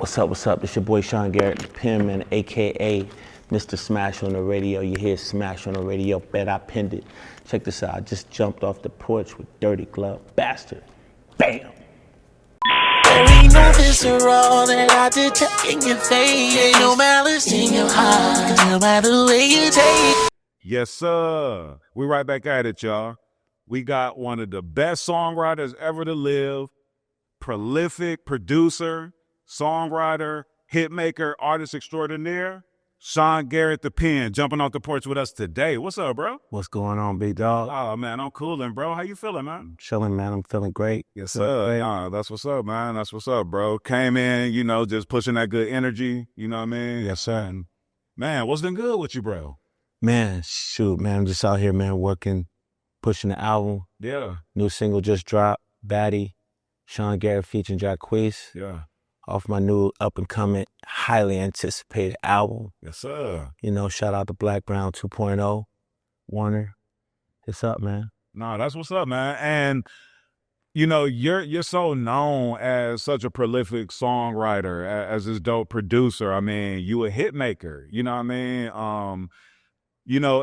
What's up, what's up? It's your boy Sean Garrett, the Pin Man, aka Mr. Smash on the radio. You hear Smash on the radio, bet I pinned it. Check this out, I just jumped off the porch with Dirty Glove, bastard. Bam! There ain't no visceral that I detect in your face. Ain't no malice in your heart, no matter the way you take. Yes, sir. We right back at it, y'all. We got one of the best songwriters ever to live, prolific producer, songwriter, hitmaker, artist extraordinaire, Sean Garrett the Pen, jumping off the porch with us today. What's up, bro? What's going on, big dog? Oh, man, I'm coolin', bro. How you feeling, man? Chilling, man. I'm feeling great. Yes, sir. That's what's up, man. That's what's up, bro. Came in, just pushing that good energy. You know what I mean? Yes, sir. And man, what's been good with you, bro? man, shoot, man. I'm just out here, man, working, pushing the album. Yeah. New single just dropped, Baddie, Sean Garrett featuring Jacquees. Yeah. Off my new up-and-coming, highly anticipated album. Yes, sir. Shout out to Black Brown 2.0, Warner. What's up, man? No, that's what's up, man. And you're so known as such a prolific songwriter, as this dope producer. I mean, you a hit maker. You know what I mean?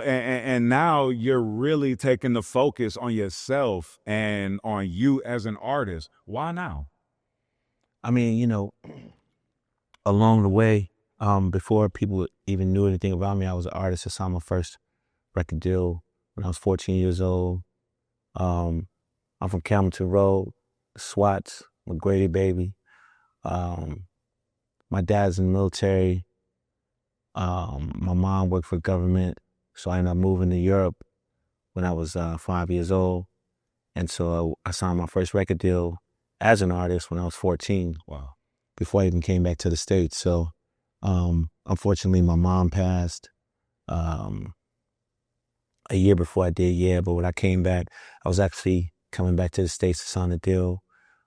And now you're really taking the focus on yourself and on you as an artist. Why now? I mean, along the way, before people even knew anything about me, I was an artist. I signed my first record deal when I was 14 years old. I'm from Camilton Road, Swats, McGrady baby. My dad's in the military. My mom worked for government, so I ended up moving to Europe when I was 5 years old. And so I signed my first record deal as an artist when I was 14. Wow. Before I even came back to the States. So unfortunately, my mom passed a year before I did, yeah. But when I came back, I was actually coming back to the States to sign a deal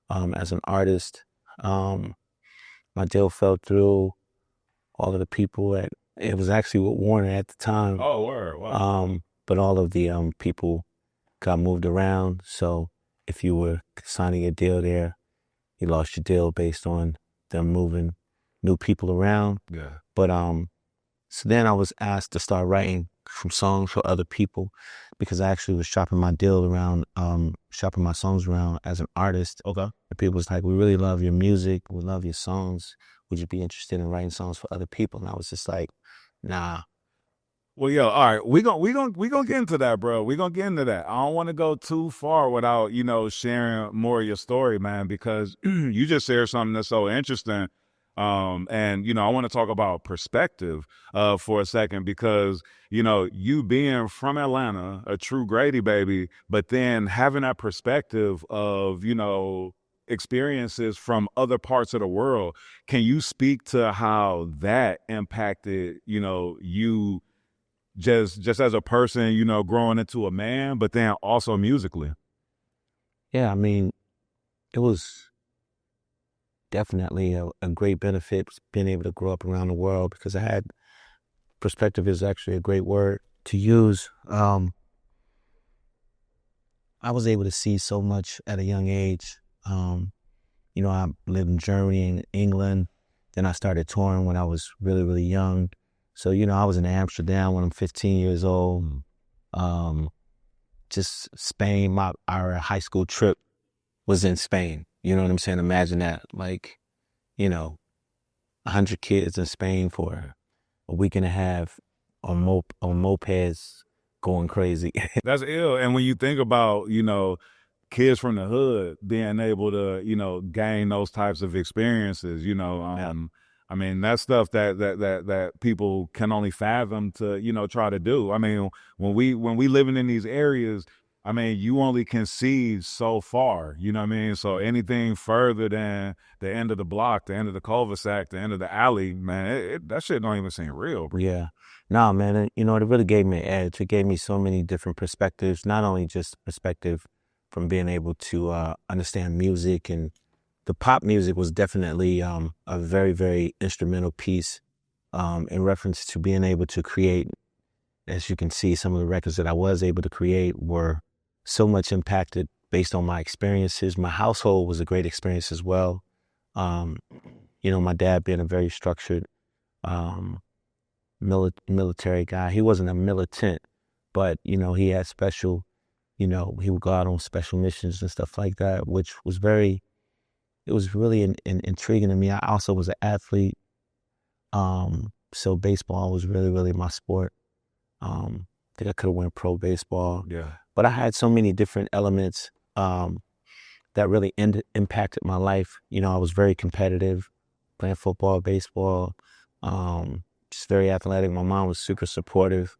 as an artist. My deal fell through. All of the people it was actually with Warner at the time. Oh, word. Wow. But all of the people got moved around. So if you were signing a deal there, you lost your deal based on them moving new people around. Yeah. But so then I was asked to start writing some songs for other people because I actually was shopping my deal around, shopping my songs around as an artist. Okay. And people was like, we really love your music. We love your songs. Would you be interested in writing songs for other people? And I was just like, nah. Well, yo, all right, we gonna get into that, bro. We gonna get into that. I don't want to go too far without sharing more of your story, man, because you just shared something that's so interesting. And I want to talk about perspective for a second because you being from Atlanta, a true Grady baby, but then having that perspective of experiences from other parts of the world. Can you speak to how that impacted you? Just as a person, growing into a man, but then also musically. Yeah, I mean, it was definitely a great benefit being able to grow up around the world because I had perspective is actually a great word to use. I was able to see so much at a young age. I lived in Germany and England. Then I started touring when I was really, really young. So, I was in Amsterdam when I'm 15 years old. Just Spain, our high school trip was in Spain. You know what I'm saying? Imagine that, 100 kids in Spain for a week and a half on mopeds going crazy. That's ill. And when you think about, kids from the hood being able to, gain those types of experiences, I mean, that's stuff that people can only fathom to, try to do. I mean, when we living in these areas, I mean, you only can see so far, you know what I mean? So anything further than the end of the block, the end of the cul-de-sac, the end of the alley, man, that shit don't even seem real. Yeah. No, man, it really gave me an edge. It gave me so many different perspectives, not only just perspective from being able to understand music, and the pop music was definitely a very, very instrumental piece in reference to being able to create. As you can see, some of the records that I was able to create were so much impacted based on my experiences. My household was a great experience as well. my dad being a very structured military guy. He wasn't a militant, but, he had special, he would go out on special missions and stuff like that, which was it was really intriguing to me. I also was an athlete. So baseball was really, really my sport. I think I could have went pro baseball. Yeah. But I had so many different elements that really impacted my life. I was very competitive, playing football, baseball, just very athletic. My mom was super supportive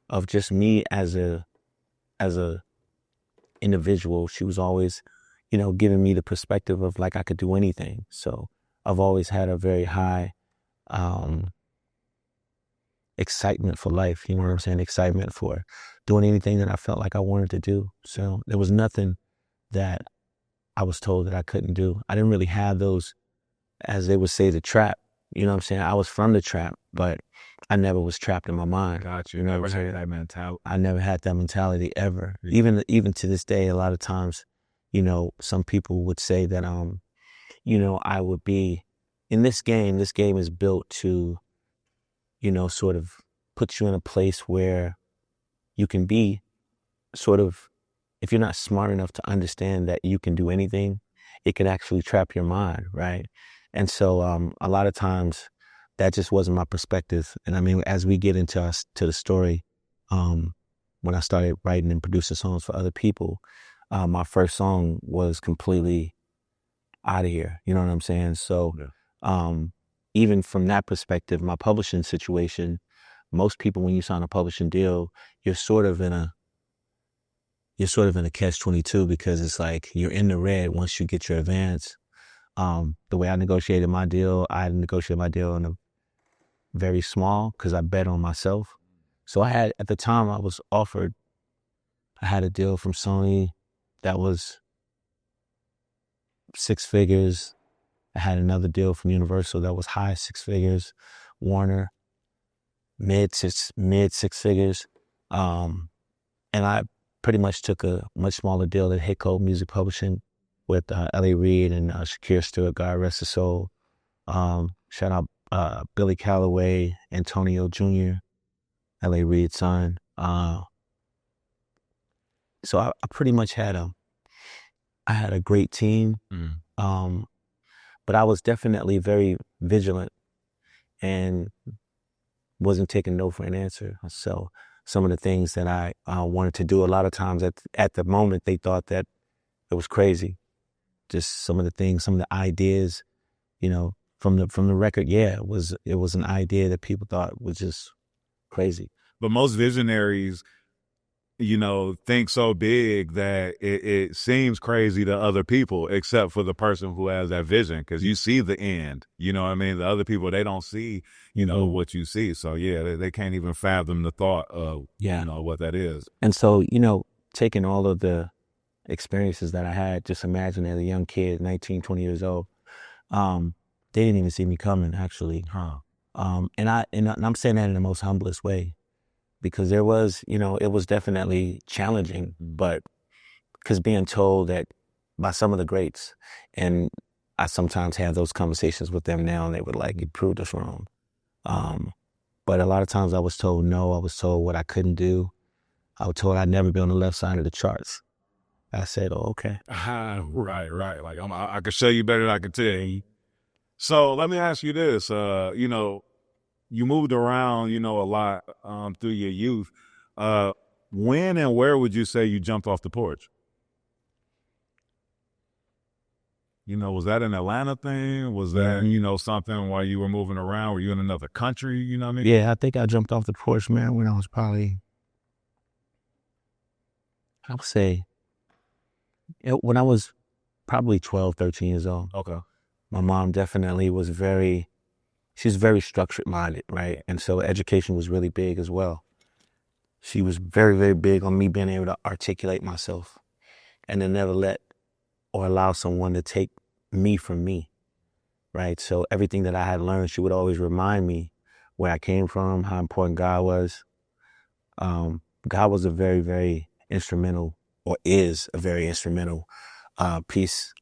of just me as a individual. She was always, giving me the perspective of like I could do anything. So I've always had a very high excitement for life, you know what I'm saying? Excitement for doing anything that I felt like I wanted to do. So there was nothing that I was told that I couldn't do. I didn't really have those, as they would say, the trap. You know what I'm saying? I was from the trap, but I never was trapped in my mind. Got you. Never had that mentality. I never had that mentality ever. Yeah. Even to this day, a lot of times, some people would say that, I would be in this game. This game is built to, sort of put you in a place where you can be sort of, if you're not smart enough to understand that you can do anything, it could actually trap your mind, right? And so a lot of times that just wasn't my perspective. And I mean, as we get into the story, when I started writing and producing songs for other people, my first song was completely out of here. You know what I'm saying? So even from that perspective, my publishing situation, most people, when you sign a publishing deal, you're sort of in a catch-22, because it's like you're in the red once you get your advance. The way I negotiated my deal in a very small, because I bet on myself. So at the time I had a deal from Sony that was 6 figures. I had another deal from Universal that was high 6 figures. Warner, mid 6 figures. And I pretty much took a much smaller deal at Hitco Music Publishing with L.A. Reid and Shakir Stewart, God rest his soul. Shout out Billy Calloway, Antonio Jr., L.A. Reid's son. So I pretty much had a great team, but I was definitely very vigilant and wasn't taking no for an answer. So some of the things that I wanted to do, a lot of times at the moment, they thought that it was crazy. Just some of the ideas, from the record, it was an idea that people thought was just crazy. But most visionaries, think so big that it seems crazy to other people, except for the person who has that vision, because you see the end. You know what I mean? The other people, they don't see, what you see. So, they can't even fathom the thought of, what that is. And so, taking all of the experiences that I had, just imagine as a young kid, 19, 20 years old, they didn't even see me coming, actually. And I'm saying that in the most humblest way, because there was, it was definitely challenging, but because being told that by some of the greats, and I sometimes have those conversations with them now, and they would like, you proved us wrong. But a lot of times I was told no, I was told what I couldn't do. I was told I'd never be on the left side of the charts. I said, oh, okay. Right. Like, I could show you better than I could tell you. So let me ask you this, you moved around, a lot through your youth. When and where would you say you jumped off the porch? Was that an Atlanta thing? Was that, something while you were moving around? Were you in another country? You know what I mean? Yeah, I think I jumped off the porch, man, when I was probably, I would say, when I was probably 12, 13 years old. Okay. My mom definitely was she's very structured minded, right? And so education was really big as well. She was very, very big on me being able to articulate myself and to never let or allow someone to take me from me, right? So everything that I had learned, she would always remind me where I came from, how important God was. God was a very, very instrumental, or is a very instrumental piece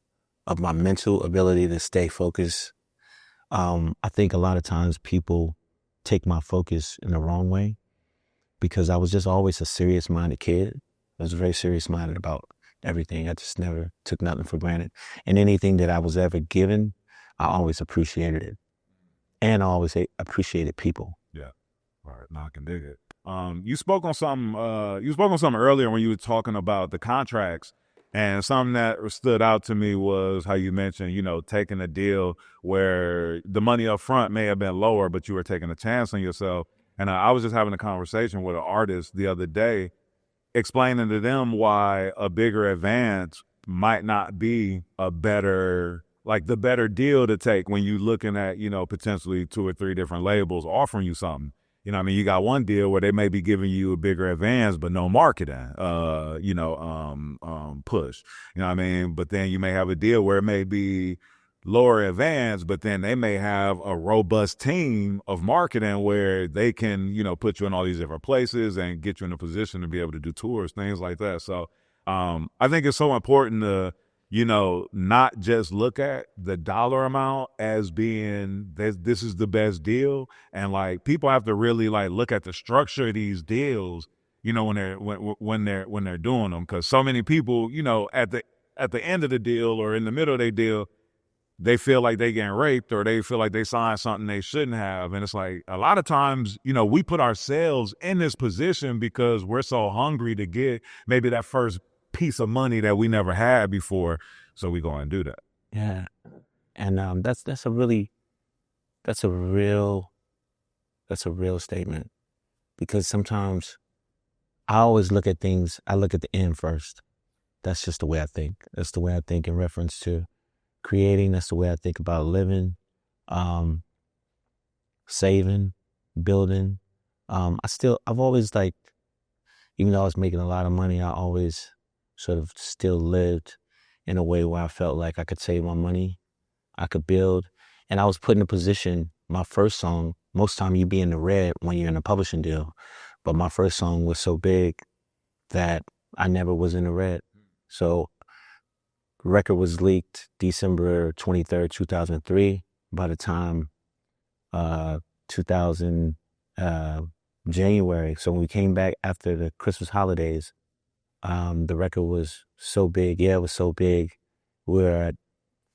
of my mental ability to stay focused, I think a lot of times people take my focus in the wrong way because I was just always a serious-minded kid. I was very serious-minded about everything. I just never took nothing for granted. And anything that I was ever given, I always appreciated it. And I always appreciated people. Yeah. All right. Now I can dig it. You spoke on something. You spoke on something earlier when you were talking about the contracts, and something that stood out to me was how you mentioned, taking a deal where the money up front may have been lower, but you were taking a chance on yourself. And I was just having a conversation with an artist the other day, explaining to them why a bigger advance might not be the better deal to take when you're looking at, potentially 2 or 3 different labels offering you something. You got one deal where they may be giving you a bigger advance, but no marketing, push, but then you may have a deal where it may be lower advance, but then they may have a robust team of marketing where they can, put you in all these different places and get you in a position to be able to do tours, things like that. So, I think it's so important to, not just look at the dollar amount as being this is the best deal. And like people have to really like look at the structure of these deals, when they're doing them. Cause so many people, at the end of the deal or in the middle of their deal, they feel like they getting raped or they feel like they signed something they shouldn't have. And it's like a lot of times, we put ourselves in this position because we're so hungry to get maybe that first piece of money that we never had before, so we go and do that. Yeah, and that's a real statement, because sometimes I always look at things. I look at the end first. That's just the way I think. That's the way I think in reference to creating. That's the way I think about living, saving, building. I've always like, even though I was making a lot of money, I always sort of still lived in a way where I felt like I could save my money, I could build. And I was put in a position, my first song, most time you be in the red when you're in a publishing deal, but my first song was so big that I never was in the red. So the record was leaked December 23rd, 2003. By the time 2000 January, so when we came back after the Christmas holidays, the record was so big. Yeah, it was so big. We were at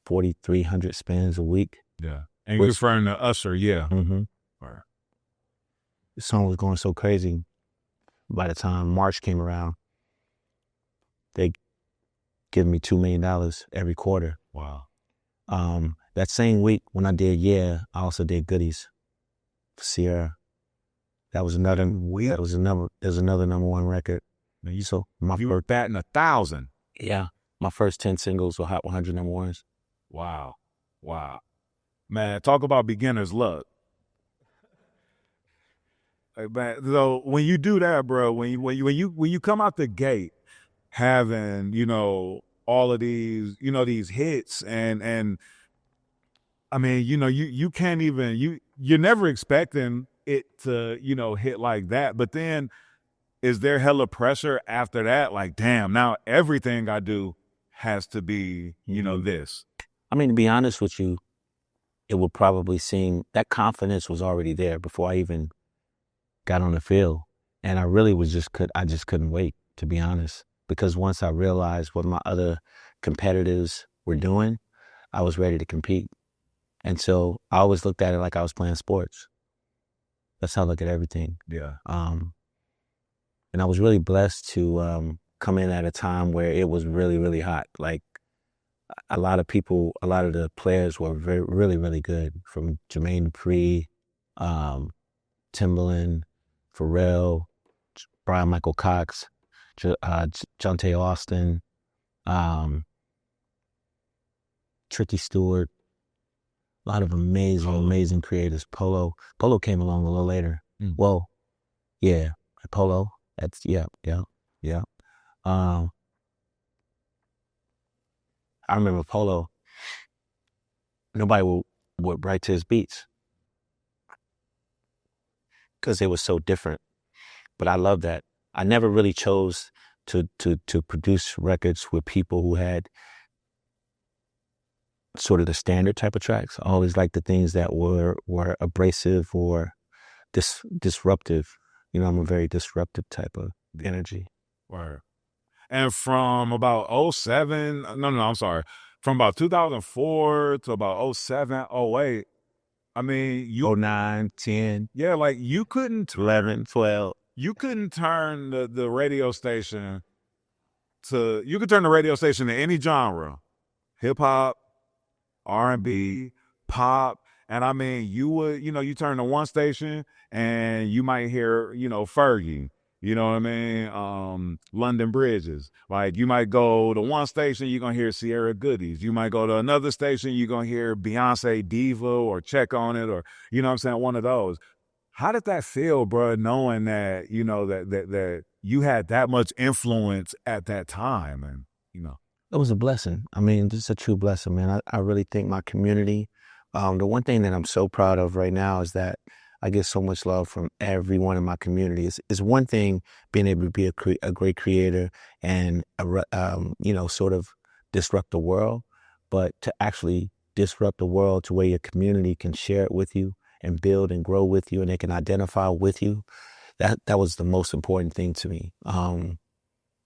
4,300 spins a week. Yeah. And you're referring to Usher, yeah. Mm-hmm. Right. The song was going so crazy. By the time March came around, they give me $2 million every quarter. Wow. That same week when I did I also did Goodies for Ciara. That was another number one record. Now you were batting 1,000. Yeah. My first 10 singles were Hot 100 number ones. Wow. Man, talk about beginner's luck. Like, man, so when you do that, bro, when you come out the gate having, all of these, these hits and I mean, you can't even, you're never expecting it to, hit like that. But then is there hella pressure after that? Like, damn, now everything I do has to be, this. I mean, to be honest with you, it would probably seem that confidence was already there before I even got on the field. And I really I just couldn't wait, to be honest. Because once I realized what my other competitors were doing, I was ready to compete. And so I always looked at it like I was playing sports. That's how I look at everything. Yeah. And I was really blessed to come in at a time where it was really, really hot. Like a lot of the players were really, really good, from Jermaine Dupri, Timbaland, Pharrell, Brian Michael Cox, Jonte Austin, Tricky Stewart, a lot of amazing creators. Polo came along a little later. Well, yeah, Polo. That's yeah. I remember Polo. Nobody would write to his beats because they were so different. But I love that. I never really chose to produce records with people who had sort of the standard type of tracks. I always liked the things that were abrasive or disruptive. You know, I'm a very disruptive type of energy. Word. And from about 07, I'm sorry, from about 2004 to about 07, 08, I mean, you 09, 10, yeah, like you couldn't 11, 12. You couldn't turn the radio station to you could turn the radio station to any genre, hip hop, R&B, pop, and I mean, you would, you turn to one station and you might hear, Fergie. You know what I mean? London Bridges. Like you might go to one station, you're gonna hear Ciara Goodies. You might go to another station, you're gonna hear Beyonce Diva or Check on It, or you know what I'm saying, one of those. How did that feel, bro, knowing that, that you had that much influence at that time? And, It was a blessing. I mean, this is a true blessing, man. I really think my community, the one thing that I'm so proud of right now is that I get so much love from everyone in my community. It's one thing being able to be a great creator and, sort of disrupt the world, but to actually disrupt the world to where your community can share it with you and build and grow with you and they can identify with you, that was the most important thing to me.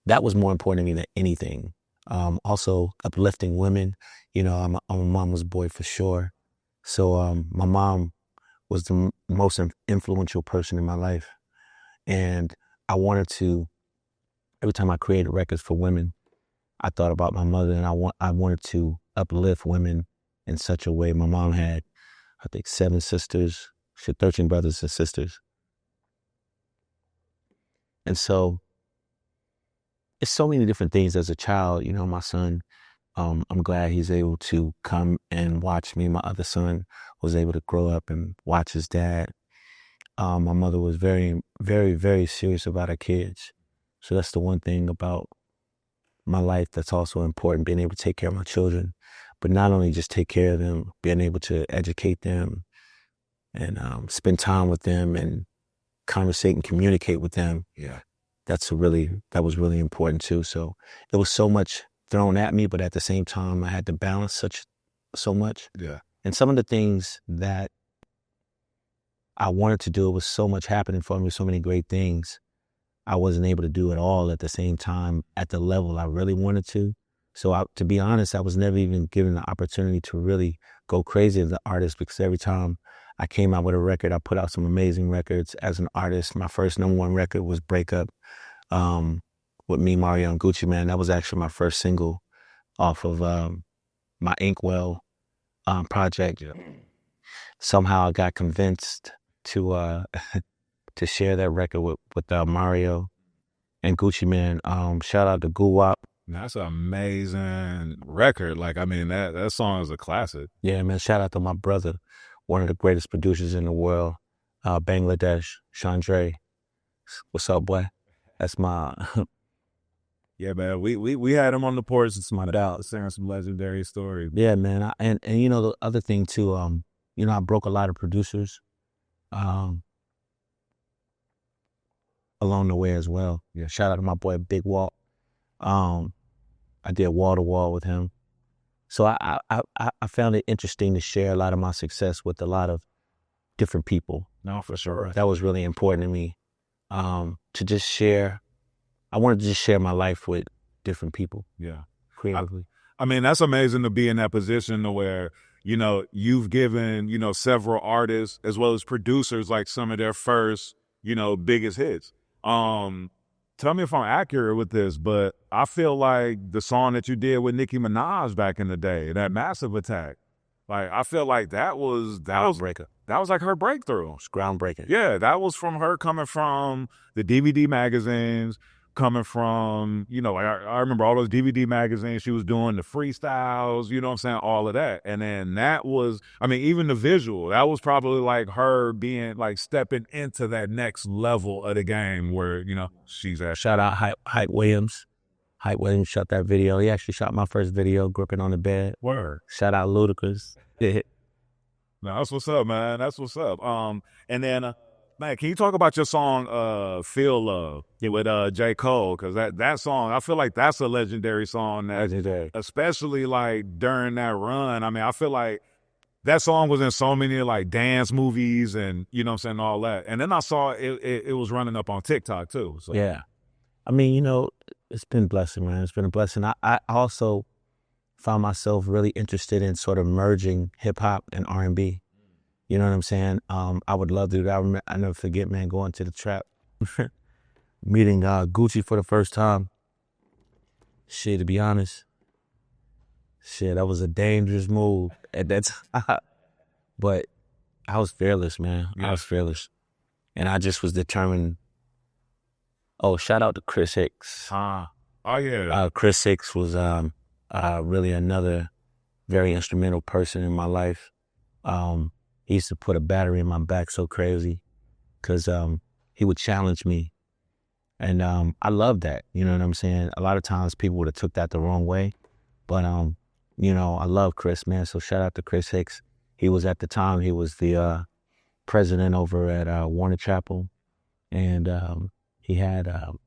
That was more important to me than anything. Also uplifting women. I'm a mama's boy for sure. So my mom was the most influential person in my life. And I wanted to, every time I created records for women, I thought about my mother and I wanted to uplift women in such a way. My mom had, I think, 7 sisters. She had 13 brothers and sisters. And so it's so many different things as a child. My son, I'm glad he's able to come and watch me. My other son was able to grow up and watch his dad. My mother was very, very, very serious about her kids. So that's the one thing about my life that's also important, being able to take care of my children, but not only just take care of them, being able to educate them and spend time with them and conversate and communicate with them. Yeah. That was really important too. So there was so much thrown at me, but at the same time, I had to balance so much. Yeah. And some of the things that I wanted to do, was so much happening for me, so many great things. I wasn't able to do it all at the same time at the level I really wanted to. So to be honest, I was never even given the opportunity to really go crazy as an artist, because every time I came out with a record, I put out some amazing records as an artist. My first #1 record was Break Up with me, Mario, and Gucci Mane. That was actually my first single off of my Inkwell project. Yeah. Somehow I got convinced to to share that record with Mario and Gucci Mane. Shout out to Guwap. That's an amazing record. Like, I mean, that song is a classic. Yeah, man. Shout out to my brother, one of the greatest producers in the world, Bangladesh, Sean Garrett. What's up, boy? That's my... Yeah, man. We had him on the porch. It's my doubt, sharing some legendary stories. Yeah, man. And the other thing too, I broke a lot of producers along the way as well. Yeah. Shout out to my boy Big Walt. I did wall to wall with him. So I found it interesting to share a lot of my success with a lot of different people. No, for sure. That was really important to me. To just share. I wanted to just share my life with different people. Yeah. Creatively. I mean, that's amazing to be in that position to where, you've given, several artists as well as producers like some of their first, biggest hits. Tell me if I'm accurate with this, but I feel like the song that you did with Nicki Minaj back in the day, that Massive Attack, like I feel like that was Breaker. That was like her breakthrough. It's groundbreaking. Yeah, that was from her coming from the DVD magazines, coming from, I remember all those DVD magazines she was doing, the freestyles, you know what I'm saying, all of that. And then that was, I mean, even the visual, that was probably like her being like stepping into that next level of the game where, she's at. Shout out Hype Williams. Hype Williams shot that video. He actually shot my first video, Gripping on the Bed. Word. Shout out Ludacris. No, that's what's up, man. That's what's up. And then Man, can you talk about your song Feel Love with J. Cole? Because that song, I feel like that's a legendary song that, especially like during that run. I mean, I feel like that song was in so many like dance movies and, you know what I'm saying, all that. And then I saw it was running up on TikTok too. So. Yeah. I mean, it's been a blessing, man. It's been a blessing. I also found myself really interested in sort of merging hip hop and R&B. You know what I'm saying? I would love to do that. I never forget, man, going to the trap, meeting Gucci for the first time. Shit, to be honest, that was a dangerous move at that time. But I was fearless, man. Yeah. I was fearless. And I just was determined. Oh, shout out to Chris Hicks. Oh, yeah. Chris Hicks was really another very instrumental person in my life. He used to put a battery in my back so crazy because he would challenge me. And I love that, you know what I'm saying? A lot of times people would have took that the wrong way. But, I love Chris, man. So shout out to Chris Hicks. He was at the time, he was the president over at Warner Chapel. And he had, him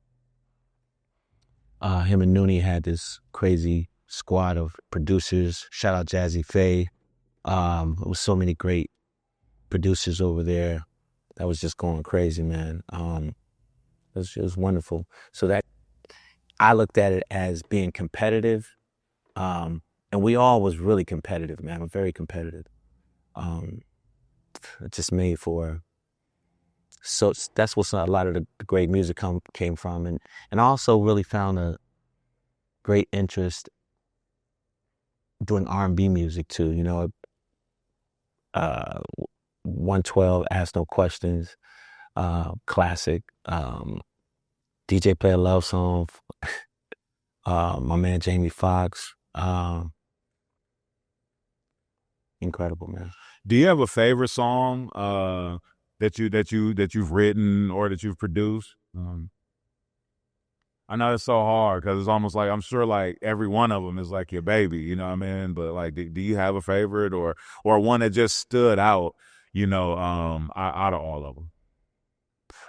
and Noonie had this crazy squad of producers. Shout out Jazzy Faye. It was so many great producers over there that was just going crazy, man. It was wonderful. So that I looked at it as being competitive, and we all was really competitive, man. I'm very competitive. It just made for. So that's what a lot of the great music came from, and I also really found a great interest doing R&B music too. 112, Ask No Questions, classic. DJ Play a Love Song, my man Jamie Foxx. Incredible, man. Do you have a favorite song that you've written or that you've produced? I know it's so hard because it's almost like I'm sure like every one of them is like your baby, you know what I mean? But like, do you have a favorite or one that just stood out, out of all of them?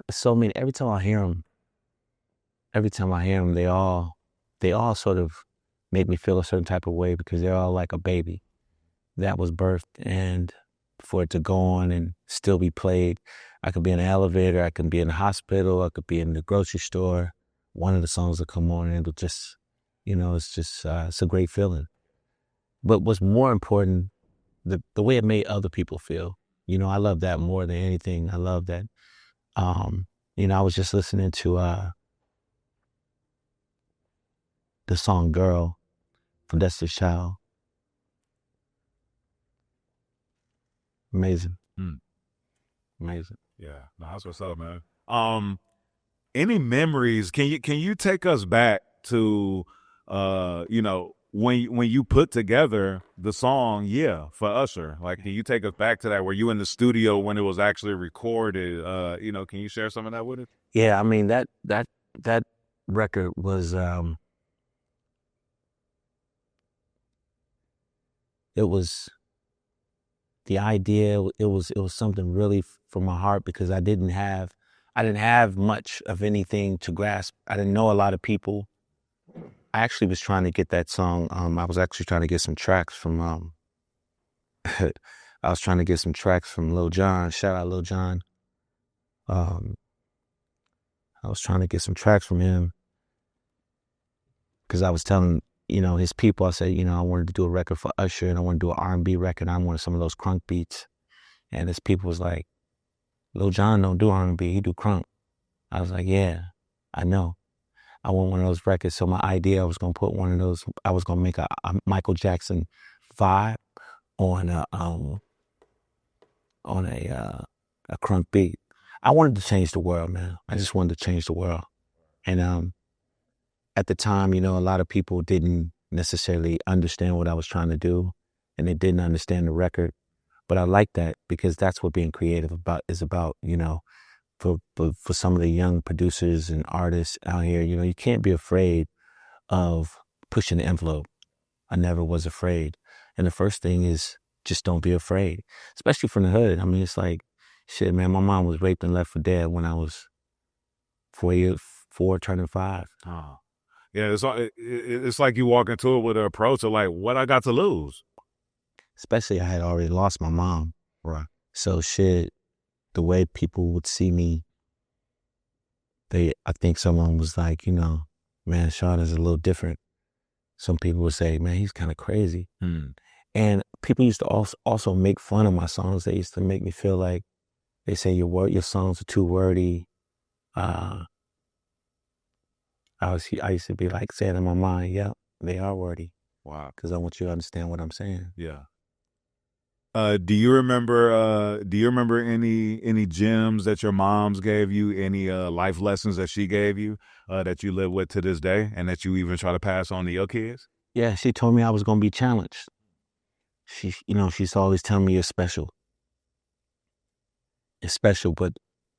So many. Every time I hear them, they all sort of make me feel a certain type of way because they're all like a baby that was birthed, and for it to go on and still be played. I could be in an elevator, I could be in a hospital, I could be in the grocery store. One of the songs will come on and it'll just, it's a great feeling. But what's more important, the way it made other people feel. I love that more than anything. I love that. I was just listening to the song Girl from Destiny's Child. Amazing. Amazing. Yeah, that's what's up, man. Any memories? Can you take us back to when you put together the song for Usher? Like, can you take us back to that? Were you in the studio when it was actually recorded? Can you share some of that with us? Yeah, I mean that record was it was the idea. It was something really from my heart because I didn't have much of anything to grasp. I didn't know a lot of people. I actually was trying to get that song. I was actually trying to get some tracks from. I was trying to get some tracks from Lil Jon. Shout out Lil Jon. I was trying to get some tracks from him because I was telling his people. I said I wanted to do a record for Usher and I want to do an R&B record. I wanted some of those crunk beats, and his people was like, Lil Jon don't do R&B, he do crunk. I was like, yeah, I know. I want one of those records. So my idea, I was going to put one of those, I was going to make a Michael Jackson vibe on a crunk beat. I wanted to change the world, man. I just wanted to change the world. And at the time, a lot of people didn't necessarily understand what I was trying to do, and they didn't understand the record. But I like that because that's what being creative is about, for some of the young producers and artists out here, you can't be afraid of pushing the envelope. I never was afraid. And the first thing is just don't be afraid, especially from the hood. I mean, it's like, Shit, man, my mom was raped and left for dead when I was 4 turning 5. Oh. Yeah, it's like you walk into it with an approach of like, what I got to lose? Especially I had already lost my mom. Right. So shit, the way people would see me, I think someone was like, you know, man, Sean is a little different. Some people would say, man, he's kind of crazy. And people used to also make fun of my songs. They used to make me feel like, they say your songs are too wordy. I used to be like saying in my mind, yeah, they are wordy. Wow. Because I want you to understand what I'm saying. Yeah. Do you remember any gems that your moms gave you, any life lessons that she gave you that you live with to this day and that you even try to pass on to your kids? Yeah, she told me I was going to be challenged. She's always telling me you're special. It's special, but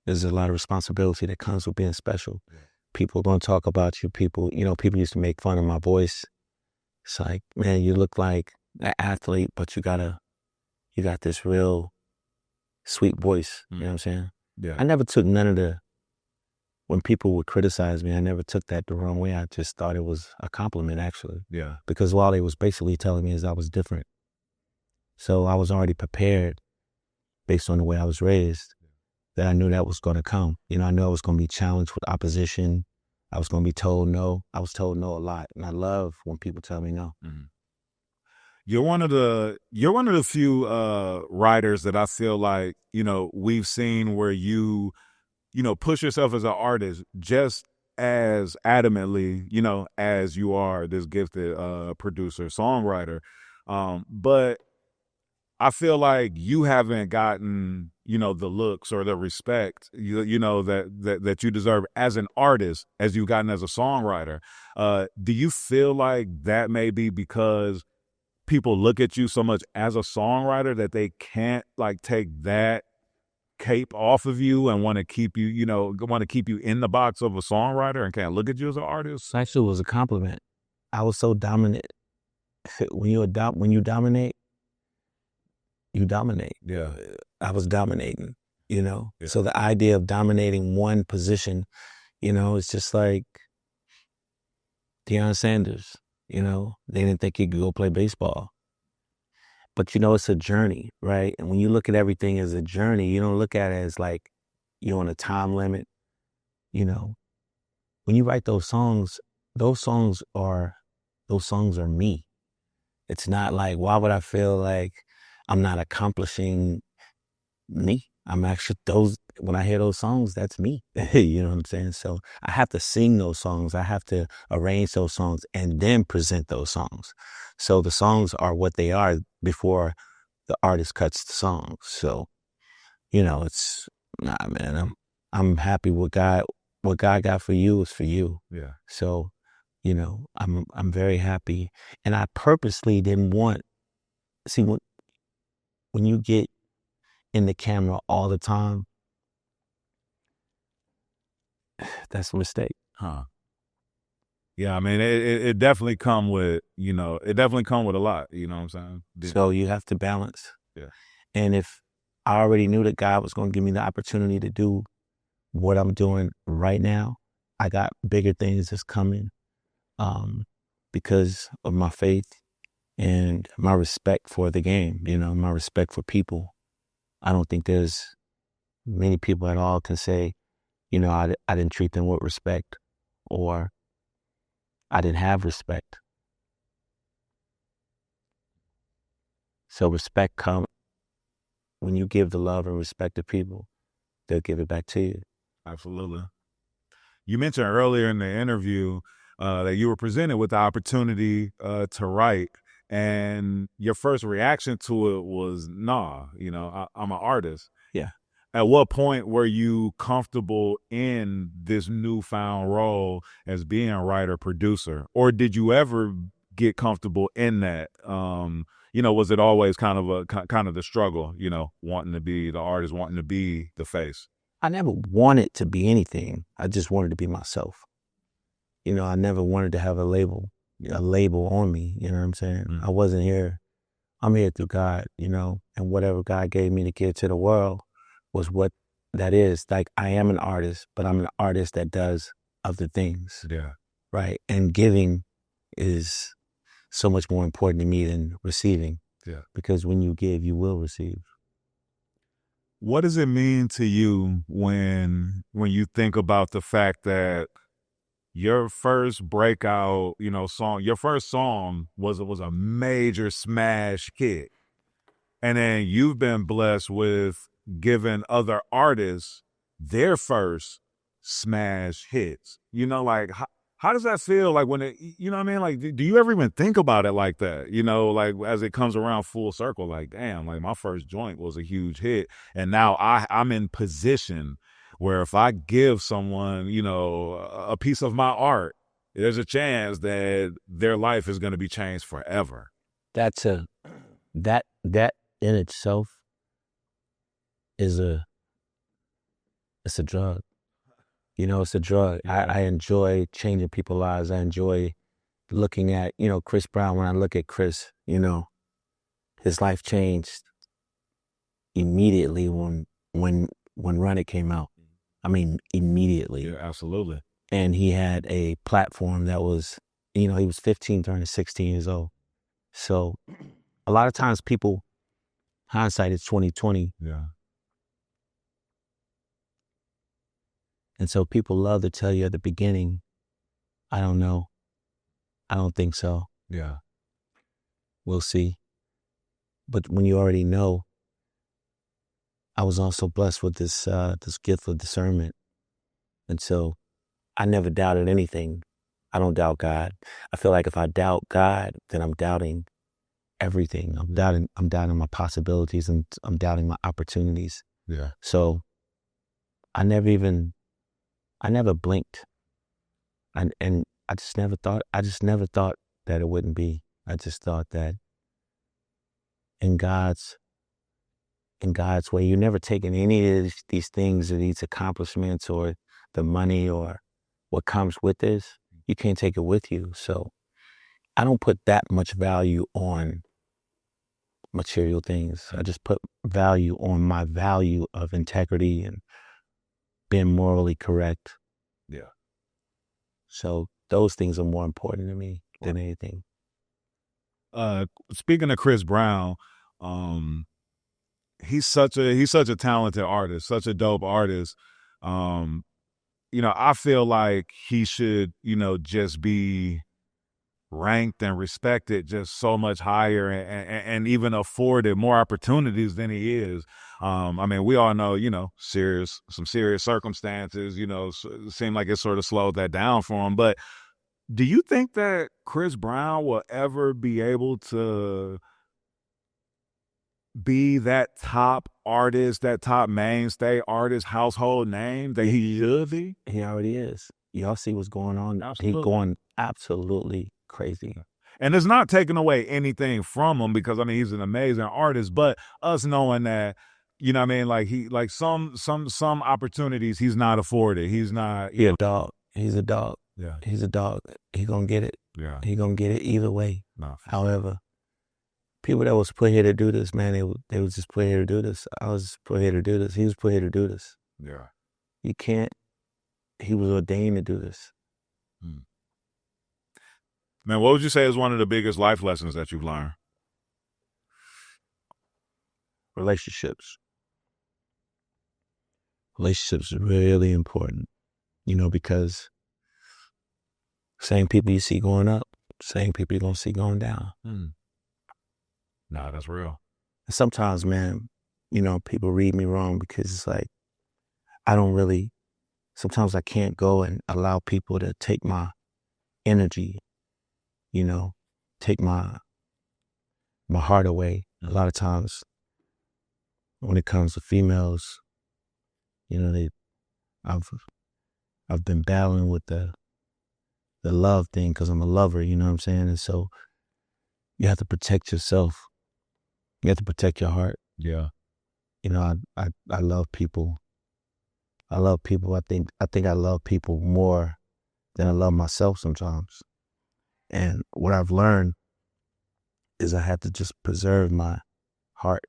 there's a lot of responsibility that comes with being special. Yeah. People don't talk about you. People used to make fun of my voice. It's like, man, you look like an athlete, but you got this real sweet voice. You know what I'm saying? Yeah. I never took when people would criticize me, I never took that the wrong way. I just thought it was a compliment, actually. Yeah. Because all they was basically telling me is I was different. So I was already prepared based on the way I was raised, that I knew that was going to come. I knew I was going to be challenged with opposition. I was going to be told no. I was told no a lot. And I love when people tell me no. Mm-hmm. You're one of the few writers that I feel like, we've seen where you push yourself as an artist just as adamantly, as you are this gifted producer, songwriter. But I feel like you haven't gotten, the looks or the respect, that you deserve as an artist as you've gotten as a songwriter. Do you feel like that may be because people look at you so much as a songwriter that they can't like take that cape off of you and want to keep you, in the box of a songwriter and can't look at you as an artist? Actually, it was a compliment. I was so dominant. When you dominate, you dominate. Yeah. I was dominating, Yeah. So the idea of dominating one position, it's just like Deion Sanders, they didn't think he could go play baseball. But, it's a journey, right? And when you look at everything as a journey, you don't look at it as like you're on a time limit. When you write those songs are me. It's not like, why would I feel like I'm not accomplishing me? I'm actually, when I hear those songs, that's me. You know what I'm saying? So I have to sing those songs. I have to arrange those songs and then present those songs. So the songs are what they are before the artist cuts the songs. So, man, I'm happy with God. What God got for you is for you. Yeah. So, I'm very happy. And I purposely didn't see, when you get in the camera all the time, that's a mistake. Huh. Yeah, I mean, it definitely come with, a lot, you know what I'm saying? So you have to balance. Yeah. And if I already knew that God was going to give me the opportunity to do what I'm doing right now, I got bigger things that's coming because of my faith and my respect for the game, my respect for people. I don't think there's many people at all can say, I didn't treat them with respect or I didn't have respect. So respect comes when you give the love and respect to people, they'll give it back to you. Absolutely. You mentioned earlier in the interview that you were presented with the opportunity to write, and your first reaction to it was, nah, I'm an artist. Yeah. At what point were you comfortable in this newfound role as being a writer, producer? Or did you ever get comfortable in that? Was it always kind of the struggle, wanting to be the artist, wanting to be the face? I never wanted to be anything. I just wanted to be myself. I never wanted to have a label on me. You know what I'm saying? Mm. I wasn't here. I'm here through God, and whatever God gave me to give to the world, was what that is. Like, I am an artist, but I'm an artist that does other things. Yeah. Right. And giving is so much more important to me than receiving. Yeah. Because when you give, you will receive. What does it mean to you when you think about the fact that your first breakout, song, your first song was a major smash hit, and then you've been blessed with giving other artists their first smash hits? Like how does that feel? Like when you know what I mean? Like, do you ever even think about it like that? Like as it comes around full circle, like, damn, like my first joint was a huge hit. And now I'm in position where if I give someone, a piece of my art, there's a chance that their life is going to be changed forever. That in itself is it's a drug. It's a drug. Yeah. I enjoy changing people's lives. I enjoy looking at, Chris Brown. When I look at Chris, his life changed immediately when Run It came out. I mean, immediately. Yeah, absolutely. And he had a platform that was, he was 15 turning 16 years old. So a lot of times people, hindsight is 20/20. Yeah. And so people love to tell you at the beginning, I don't know. I don't think so. Yeah. We'll see. But when you already know, I was also blessed with this gift of discernment. And so I never doubted anything. I don't doubt God. I feel like if I doubt God, then I'm doubting everything. I'm doubting my possibilities, and I'm doubting my opportunities. Yeah. So I never blinked. And I just never thought that it wouldn't be. I just thought that in God's way, you're never taking any of these things or these accomplishments or the money or what comes with this. You can't take it with you. So I don't put that much value on material things. I just put value on my value of integrity and being morally correct. Yeah. So those things are more important to me than anything. Speaking of Chris Brown, he's such a talented artist, such a dope artist. I feel like he should, just be ranked and respected just so much higher and even afforded more opportunities than he is. I mean, we all know, some serious circumstances, seem like it sort of slowed that down for him. But do you think that Chris Brown will ever be able to be that top artist, that top mainstay artist, household name that he should be? He already is. Y'all see what's going on. Absolutely. He's going absolutely crazy. And it's not taking away anything from him, because I mean he's an amazing artist, but us knowing that, I mean, like some opportunities he's not afforded. He's not. He's a dog. He's a dog. Yeah. He's a dog. He gonna get it. Yeah. He gonna get it either way. No. However, people that was put here to do this, man, they was just put here to do this. I was put here to do this. He was put here to do this. Yeah. You can't. He was ordained to do this. Man, what would you say is one of the biggest life lessons that you've learned? Relationships. Relationships are really important, because same people you see going up, same people you're going to see going down. Nah, that's real. And sometimes, man, people read me wrong, because it's like, sometimes I can't go and allow people to take my energy, take my heart away. A lot of times when it comes to females, I've been battling with the love thing, because I'm a lover, you know what I'm saying? And so you have to protect yourself. You have to protect your heart. Yeah. I love people. I love people. I think I love people more than I love myself sometimes. And what I've learned is I have to just preserve my heart.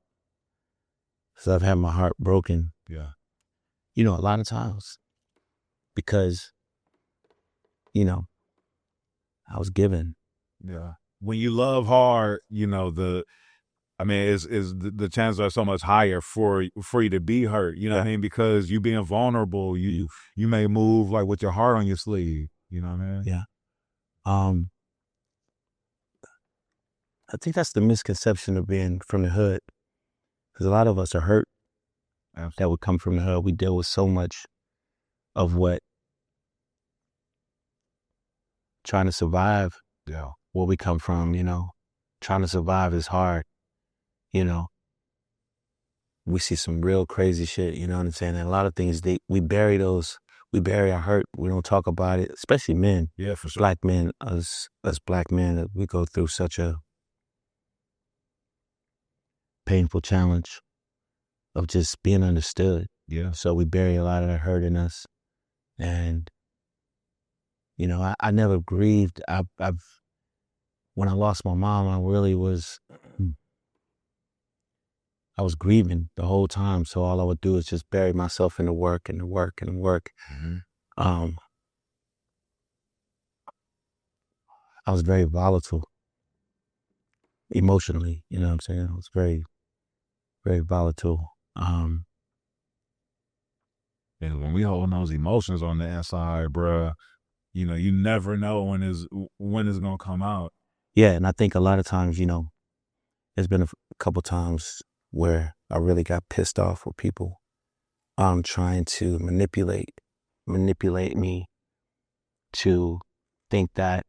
So I've had my heart broken Yeah. You know, a lot of times because, you know, I was given. Yeah. When you love hard, you know, I mean, the chances are so much higher for you to be hurt. You know what I mean? Because you being vulnerable, you may move like with your heart on your sleeve. You know what I mean? Yeah. I think that's the misconception of being from the hood, because a lot of us are hurt Absolutely. that would come from the hood. We deal with so much of what trying to survive. Yeah. Where we come from, you know, trying to survive is hard. You know, we see some real crazy shit. You know what I'm saying? And a lot of things we bury our hurt. We don't talk about it, especially men. Yeah, for sure. Black men, us black men, we go through such a painful challenge of just being understood. Yeah. So we bury a lot of that hurt in us. And, you know, I never grieved. When I lost my mom, I was grieving the whole time. So all I would do is just bury myself in the work and the work and the work. Mm-hmm. I was very volatile emotionally, you know what I'm saying? I was very, very volatile. And when we holding those emotions on the inside, bruh, you know, you never know when it's gonna come out. Yeah, and I think a lot of times, you know, there's been a couple times where I really got pissed off with people trying to manipulate me to think that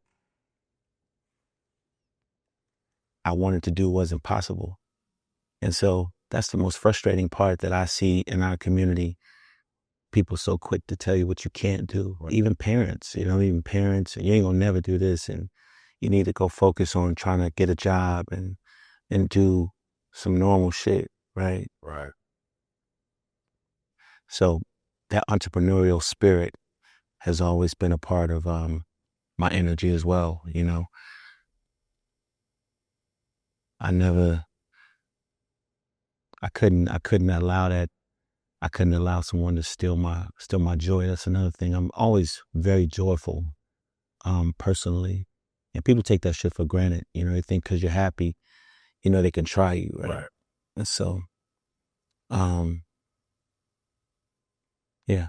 I wanted to do was impossible. And so that's the most frustrating part that I see in our community. People so quick to tell you what you can't do. Right. Even parents, you ain't gonna never do this, and you need to go focus on trying to get a job and do some normal shit, right? Right. So that entrepreneurial spirit has always been a part of my energy as well, you know. I couldn't allow that. I couldn't allow someone to steal my joy. That's another thing. I'm always very joyful, personally. And people take that shit for granted. You know, they think because you're happy, you know, they can try you, right? And so, yeah.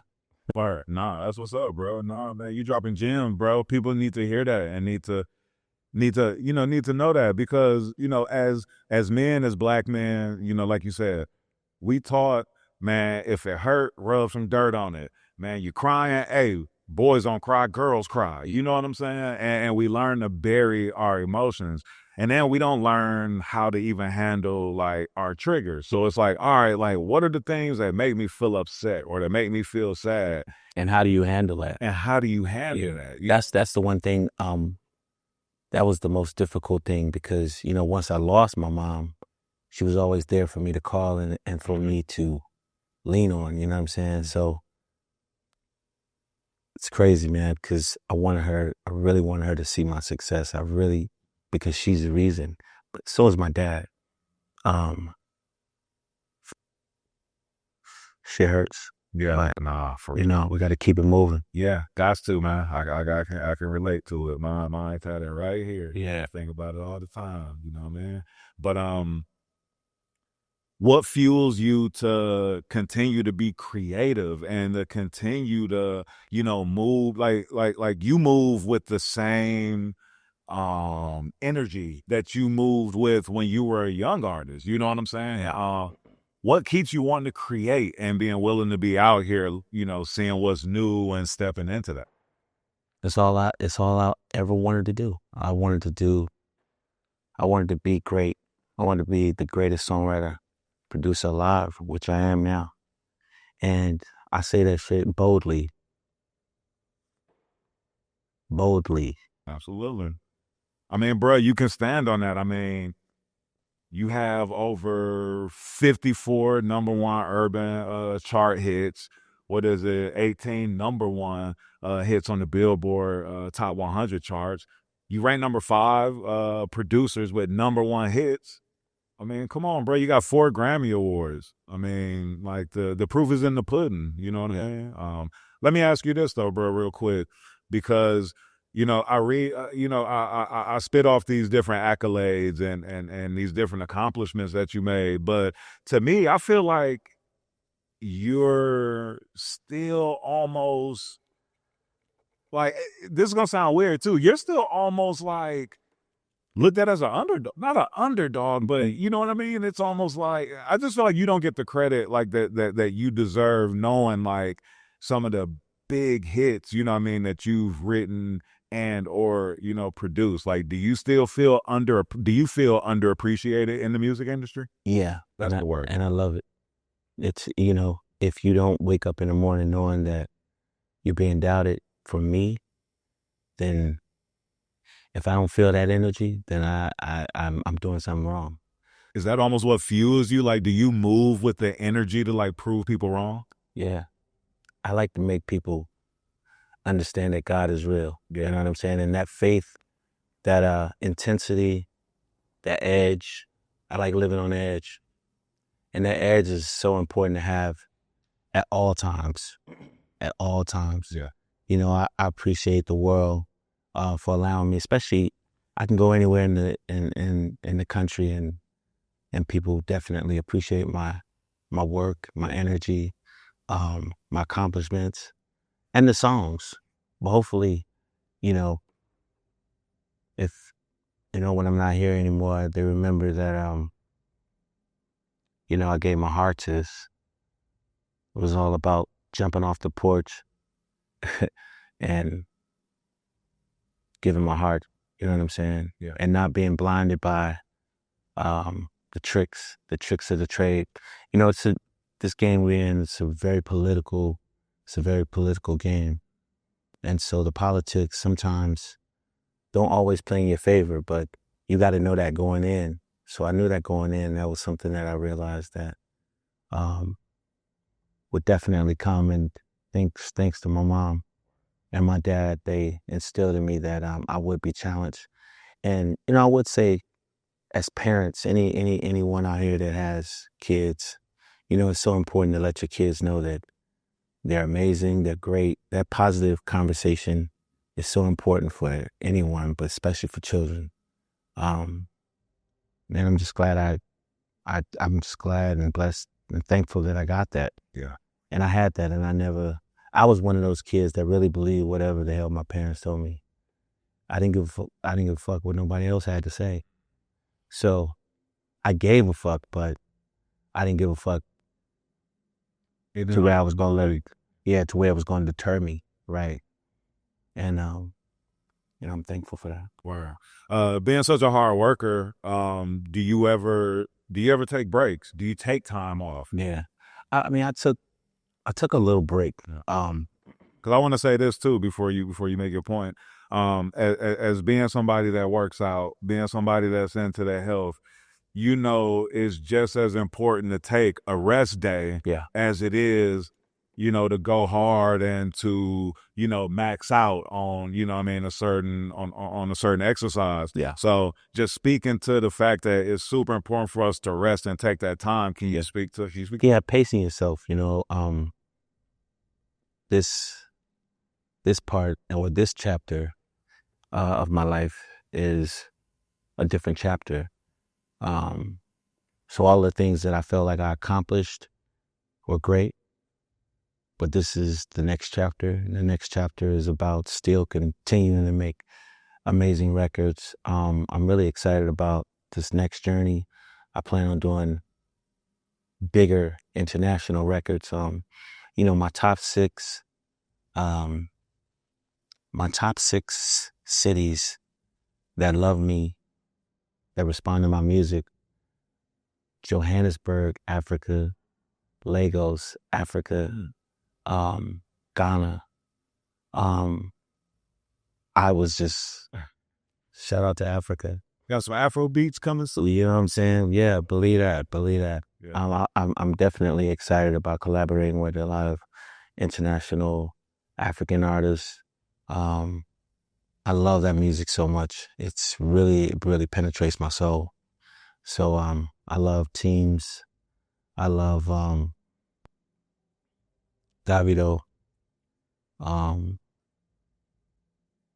Fire. Nah, that's what's up, bro. Nah, man, you dropping gems, bro. People need to hear that and need to know that, because, you know, as men, as black men, you know, like you said, we taught, man, if it hurt, rub some dirt on it. Man, you crying, hey, boys don't cry, girls cry. You know what I'm saying? And we learn to bury our emotions. And then we don't learn how to even handle like our triggers. So it's like, all right, like, what are the things that make me feel upset or that make me feel sad? And how do you handle that? that? That's the one thing, that was the most difficult thing, because, you know, once I lost my mom, she was always there for me to call and for me to lean on, you know what I'm saying? So it's crazy, man, because I really wanted her to see my success. Because she's the reason, but so is my dad. Shit hurts. Yeah, but, you know, we got to keep it moving. Yeah, got to, man. I can relate to it. My had it right here. Yeah, I think about it all the time. You know what I mean? But what fuels you to continue to be creative and to continue to, you know, move like you move with the same energy that you moved with when you were a young artist? You know what I'm saying? What keeps you wanting to create and being willing to be out here, you know, seeing what's new and stepping into that? It's all I ever wanted to do. I wanted to be great. I wanted to be the greatest songwriter, producer alive, which I am now. And I say that shit boldly. Absolutely. I mean, bro, you can stand on that. I mean, you have over 54 number one urban chart hits. What is it? 18 number one hits on the Billboard Top 100 charts. You rank number 5 producers with number one hits. I mean, come on, bro. You got 4 Grammy Awards. I mean, like the proof is in the pudding. You know what I mean? Let me ask you this though, bro, real quick, because I read, I spit off these different accolades and these different accomplishments that you made, but to me, I feel like you're still almost like, this is gonna sound weird too. You're still almost like looked at as an underdog, not an underdog, but you know what I mean? It's almost like, I just feel like you don't get the credit like that you deserve, knowing like some of the big hits, you know what I mean, that you've written and or produced. Like, do you feel underappreciated in the music industry? Yeah. That's the word. And I love it. It's, if you don't wake up in the morning knowing that you're being doubted for me, then if I don't feel that energy, then I'm doing something wrong. Is that almost what fuels you? Like, do you move with the energy to like prove people wrong? Yeah. I like to make people understand that God is real. You know what I'm saying? And that faith, that intensity, that edge. I like living on the edge. And that edge is so important to have at all times. At all times. Yeah. I appreciate the world for allowing me, especially I can go anywhere in the country and people definitely appreciate my work, my energy, my accomplishments, and the songs. But hopefully, if when I'm not here anymore, they remember that I gave my heart to this. It was all about jumping off the porch and giving my heart, you know what I'm saying? Yeah. And not being blinded by the tricks of the trade. This game we're in, it's a very political game. And so the politics sometimes don't always play in your favor, but you got to know that going in. So I knew that going in. That was something that I realized that would definitely come, and thanks to my mom and my dad, they instilled in me that I would be challenged. And I would say, as parents, anyone out here that has kids, it's so important to let your kids know that they're amazing, they're great. That positive conversation is so important for anyone, but especially for children. And I'm just glad I'm just glad and blessed and thankful that I got that. Yeah. And I had that, and I was one of those kids that really believed whatever the hell my parents told me. I didn't give a fuck what nobody else had to say. So I gave a fuck, but I didn't give a fuck to where I was going to to where it was going to deter me. Right. And, I'm thankful for that. Wow. Being such a hard worker, do you ever take breaks? Do you take time off? Yeah. I mean, I took a little break. Because I want to say this too before you make your point. As being somebody that works out, being somebody that's into their health, it's just as important to take a rest day as it is, to go hard and to, max out on, a certain on a certain exercise. Yeah. So just speaking to the fact that it's super important for us to rest and take that time. Can you speak to? Yeah, pacing yourself. This part or this chapter of my life is a different chapter. So all the things that I felt like I accomplished were great, but this is the next chapter. And the next chapter is about still continuing to make amazing records. I'm really excited about this next journey. I plan on doing bigger international records. My top six cities that love me, that respond to my music: Johannesburg, Africa; Lagos, Africa; Ghana. I was just, shout out to Africa. Got some Afro beats coming soon. You know what I'm saying? Yeah, believe that. Yeah. I'm definitely excited about collaborating with a lot of international African artists. I love that music so much. It really penetrates my soul. So I'm I love Teams. I love Davido. I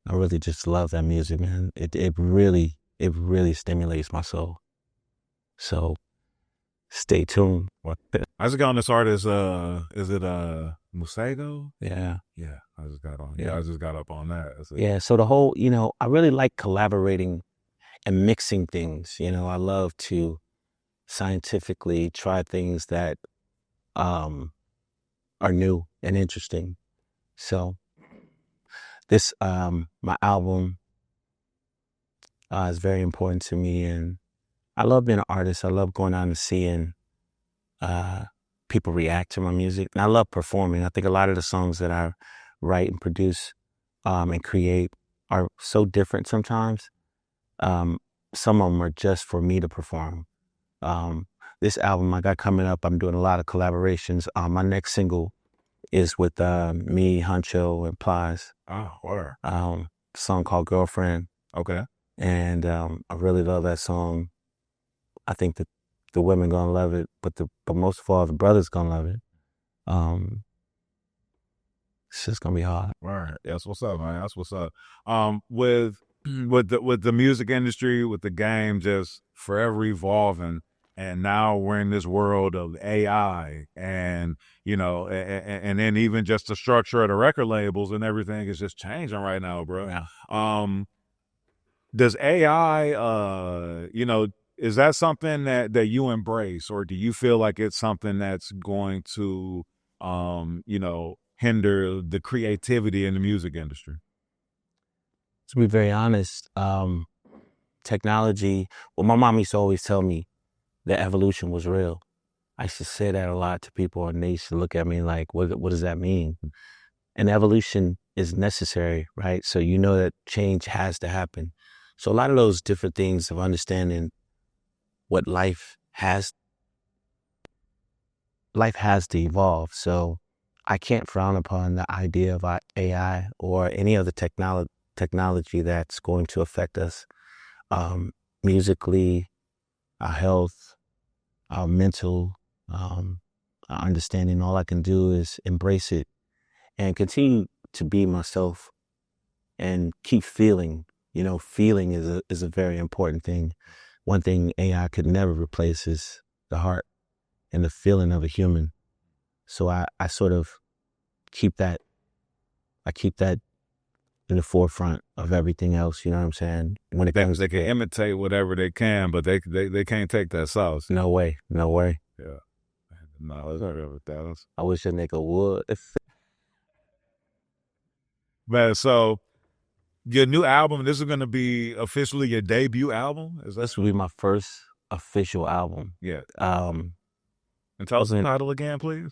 really just love that music, man. It really stimulates my soul. So stay tuned. I just got on this artist. Is it Musego? Yeah. Yeah, I just got on. Yeah. Yeah, I just got up on that. Yeah. So the whole, I really like collaborating and mixing things. I love to scientifically try things that are new and interesting. So this my album is very important to me, and I love being an artist. I love going out and seeing people react to my music, and I love performing. I think a lot of the songs that I write and produce and create are so different sometimes. Some of them are just for me to perform. This album I got coming up, I'm doing a lot of collaborations. My next single is with me, Hunxho, and Plies. Oh, word. A song called Girlfriend. Okay. And I really love that song. I think that the women gonna love it, but most of all, the brothers gonna love it. It's just gonna be hard. Right. That's what's up, man. That's what's up. With the music industry, with the game just forever evolving, and now we're in this world of AI, and and then even just the structure of the record labels and everything is just changing right now, bro. Yeah. Does AI, is that something that you embrace, or do you feel like it's something that's going to, hinder the creativity in the music industry? To be very honest, technology, my mom used to always tell me that evolution was real. I used to say that a lot to people, and they used to look at me like, what does that mean? And evolution is necessary, right? So that change has to happen. So a lot of those different things of understanding what life has to evolve. So I can't frown upon the idea of AI or any other technology that's going to affect us musically, our health, our mental, our understanding. All I can do is embrace it and continue to be myself and keep feeling. Feeling is a very important thing. One thing AI could never replace is the heart and the feeling of a human. So I sort of keep that in the forefront of everything else. You know what I'm saying? When it comes, they can imitate whatever they can, but they can't take that sauce. No way. Yeah. No, it's not with that. I wish a nigga would. Man, so your new album, this is going to be officially your debut album? This will be my first official album. Yeah. And tell us the title again, please.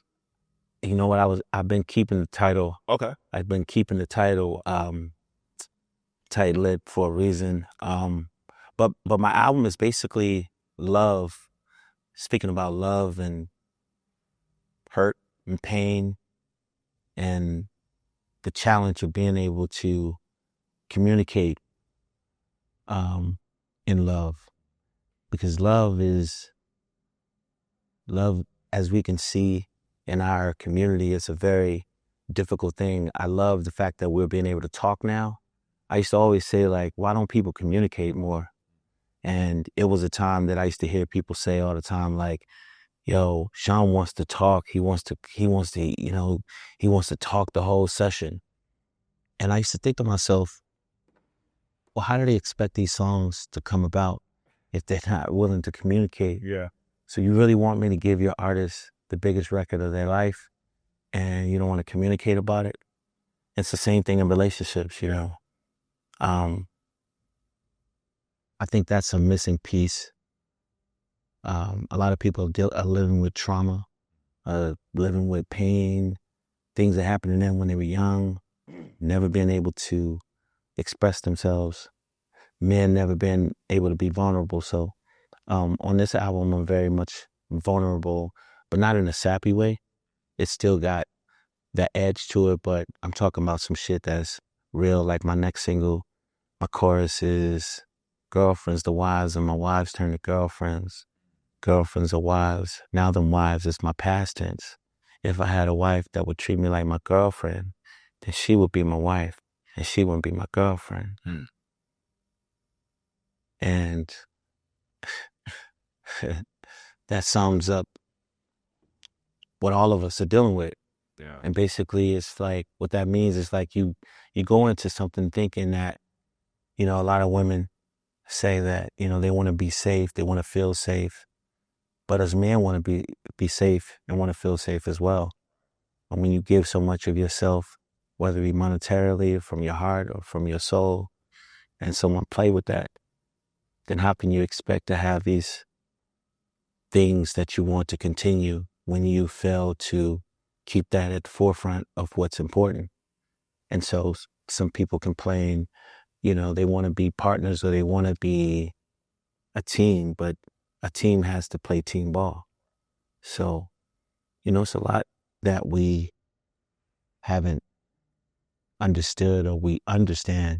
You know what? I've been keeping the title. Okay. I've been keeping the title tight-lipped for a reason. But my album is basically love, speaking about love and hurt and pain and the challenge of being able to communicate in love. Because love, as we can see in our community, it's a very difficult thing. I love the fact that we're being able to talk now. I used to always say, like, why don't people communicate more? And it was a time that I used to hear people say all the time, like, yo, Sean wants to talk. He wants to talk the whole session. And I used to think to myself, well, how do they expect these songs to come about if they're not willing to communicate? Yeah. So you really want me to give your artist the biggest record of their life and you don't want to communicate about it? It's the same thing in relationships, I think that's a missing piece. A lot of people are living with trauma, living with pain, things that happened to them when they were young, never being able to express themselves, men never been able to be vulnerable. So on this album, I'm very much vulnerable, but not in a sappy way. It's still got that edge to it, but I'm talking about some shit that's real. Like my next single, my chorus is girlfriends, the wives, and my wives turn to girlfriends. girlfriends or wives. Now them wives is my past tense. If I had a wife that would treat me like my girlfriend, then she would be my wife and she wouldn't be my girlfriend. And that sums up what all of us are dealing with. Yeah. And basically it's like, what that means is like you go into something thinking that, you know, a lot of women say that, you know, they want to be safe, they want to feel safe. But as men want to be safe and want to feel safe as well. And when you give so much of yourself, whether it be monetarily, from your heart or from your soul, and someone play with that, then how can you expect to have these things that you want to continue when you fail to keep that at the forefront of what's important? And so some people complain, you know, they want to be partners or they want to be a team, but a team has to play team ball. So, you know, it's a lot that we haven't understood or we understand.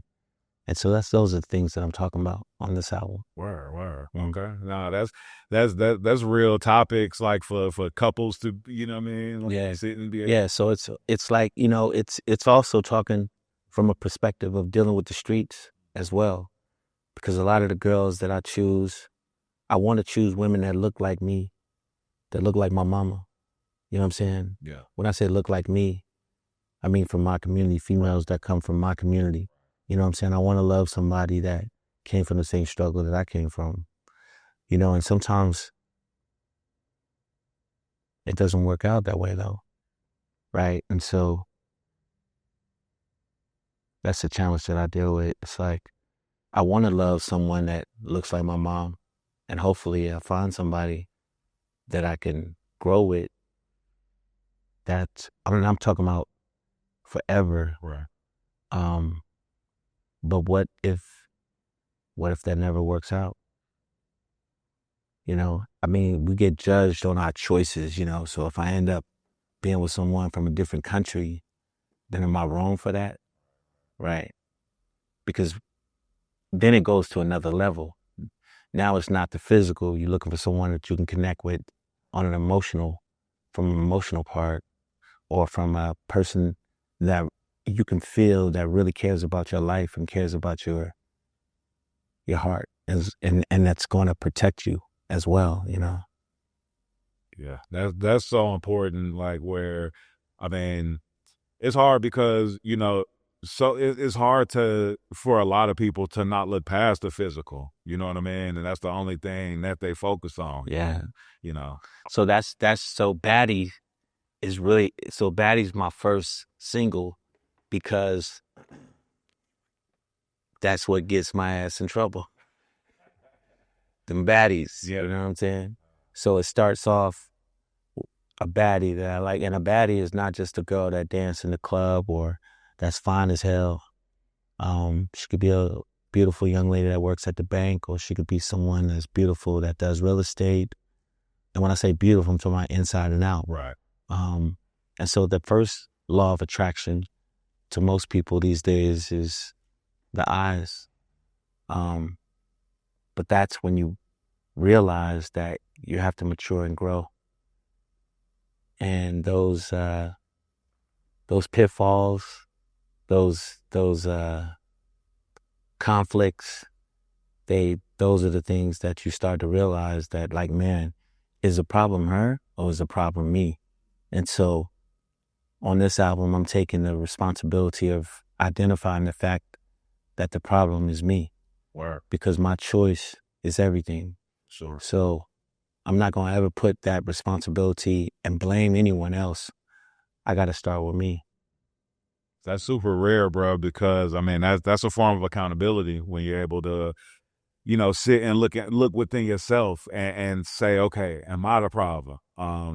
And so those are the things that I'm talking about on this album. Word. Okay. No, that's real topics like for couples to, you know what I mean? Like sit and be Yeah. So it's like, you know, it's also talking from a perspective of dealing with the streets as well. Because a lot of the girls that I choose, I want to choose women that look like me, that look like my mama. You know what I'm saying? Yeah. When I say look like me, I mean from my community, females that come from my community. You know what I'm saying? I want to love somebody that came from the same struggle that I came from. You know, and sometimes it doesn't work out that way though. Right? And so that's the challenge that I deal with. It's like, I want to love someone that looks like my mom, and hopefully I find somebody that I can grow with. I'm talking about forever. Right. But what if that never works out? You know, I mean, we get judged on our choices, you know, so if I end up being with someone from a different country, then am I wrong for that? Right. Because then it goes to another level. Now it's not the physical. You're looking for someone that you can connect with on an emotional part, or from a person that you can feel that really cares about your life and cares about your heart, and that's going to protect you as well, you know? Yeah, that's so important. Like where, I mean, it's hard because, you know, so it's hard for a lot of people to not look past the physical, you know what I mean? And that's the only thing that they focus on. Yeah. You know? So so Baddie's my first single, because that's what gets my ass in trouble. Them baddies, Yeah. You know what I'm saying? So it starts off a baddie that I like, and a baddie is not just a girl that dances in the club or that's fine as hell. She could be a beautiful young lady that works at the bank, or she could be someone that's beautiful that does real estate. And when I say beautiful, I'm talking about inside and out. Right. And so the first law of attraction to most people these days is the eyes. But that's when you realize that you have to mature and grow. And those pitfalls, those conflicts, those are the things that you start to realize that, like, man, is the problem her or is the problem me? And so on this album, I'm taking the responsibility of identifying the fact that the problem is me. Word. Because my choice is everything. Sure. So I'm not going to ever put that responsibility and blame anyone else. I got to start with me. That's super rare, bro, because I mean, that's a form of accountability when you're able to, you know, sit and look within yourself and say, okay, am I the problem?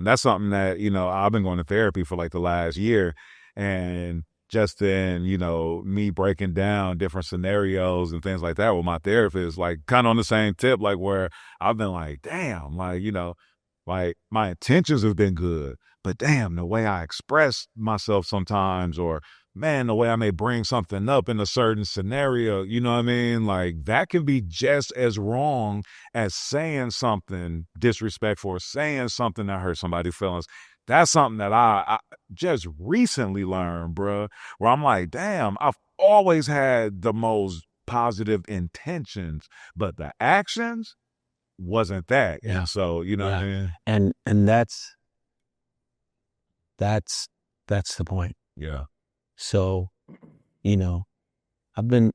That's something that, you know, I've been going to therapy for like the last year, and just in, you know, me breaking down different scenarios and things like that with my therapist, like kind of on the same tip, like where I've been like, damn, like, you know, like my intentions have been good, but damn, the way I express myself sometimes, or man, the way I may bring something up in a certain scenario, you know what I mean? Like that can be just as wrong as saying something disrespectful or saying something that hurt somebody's feelings. That's something that I just recently learned, bruh, where I'm like, damn, I've always had the most positive intentions, but the actions wasn't that. Yeah. And so, you know what I mean? And that's the point. Yeah. So, you know, I've been,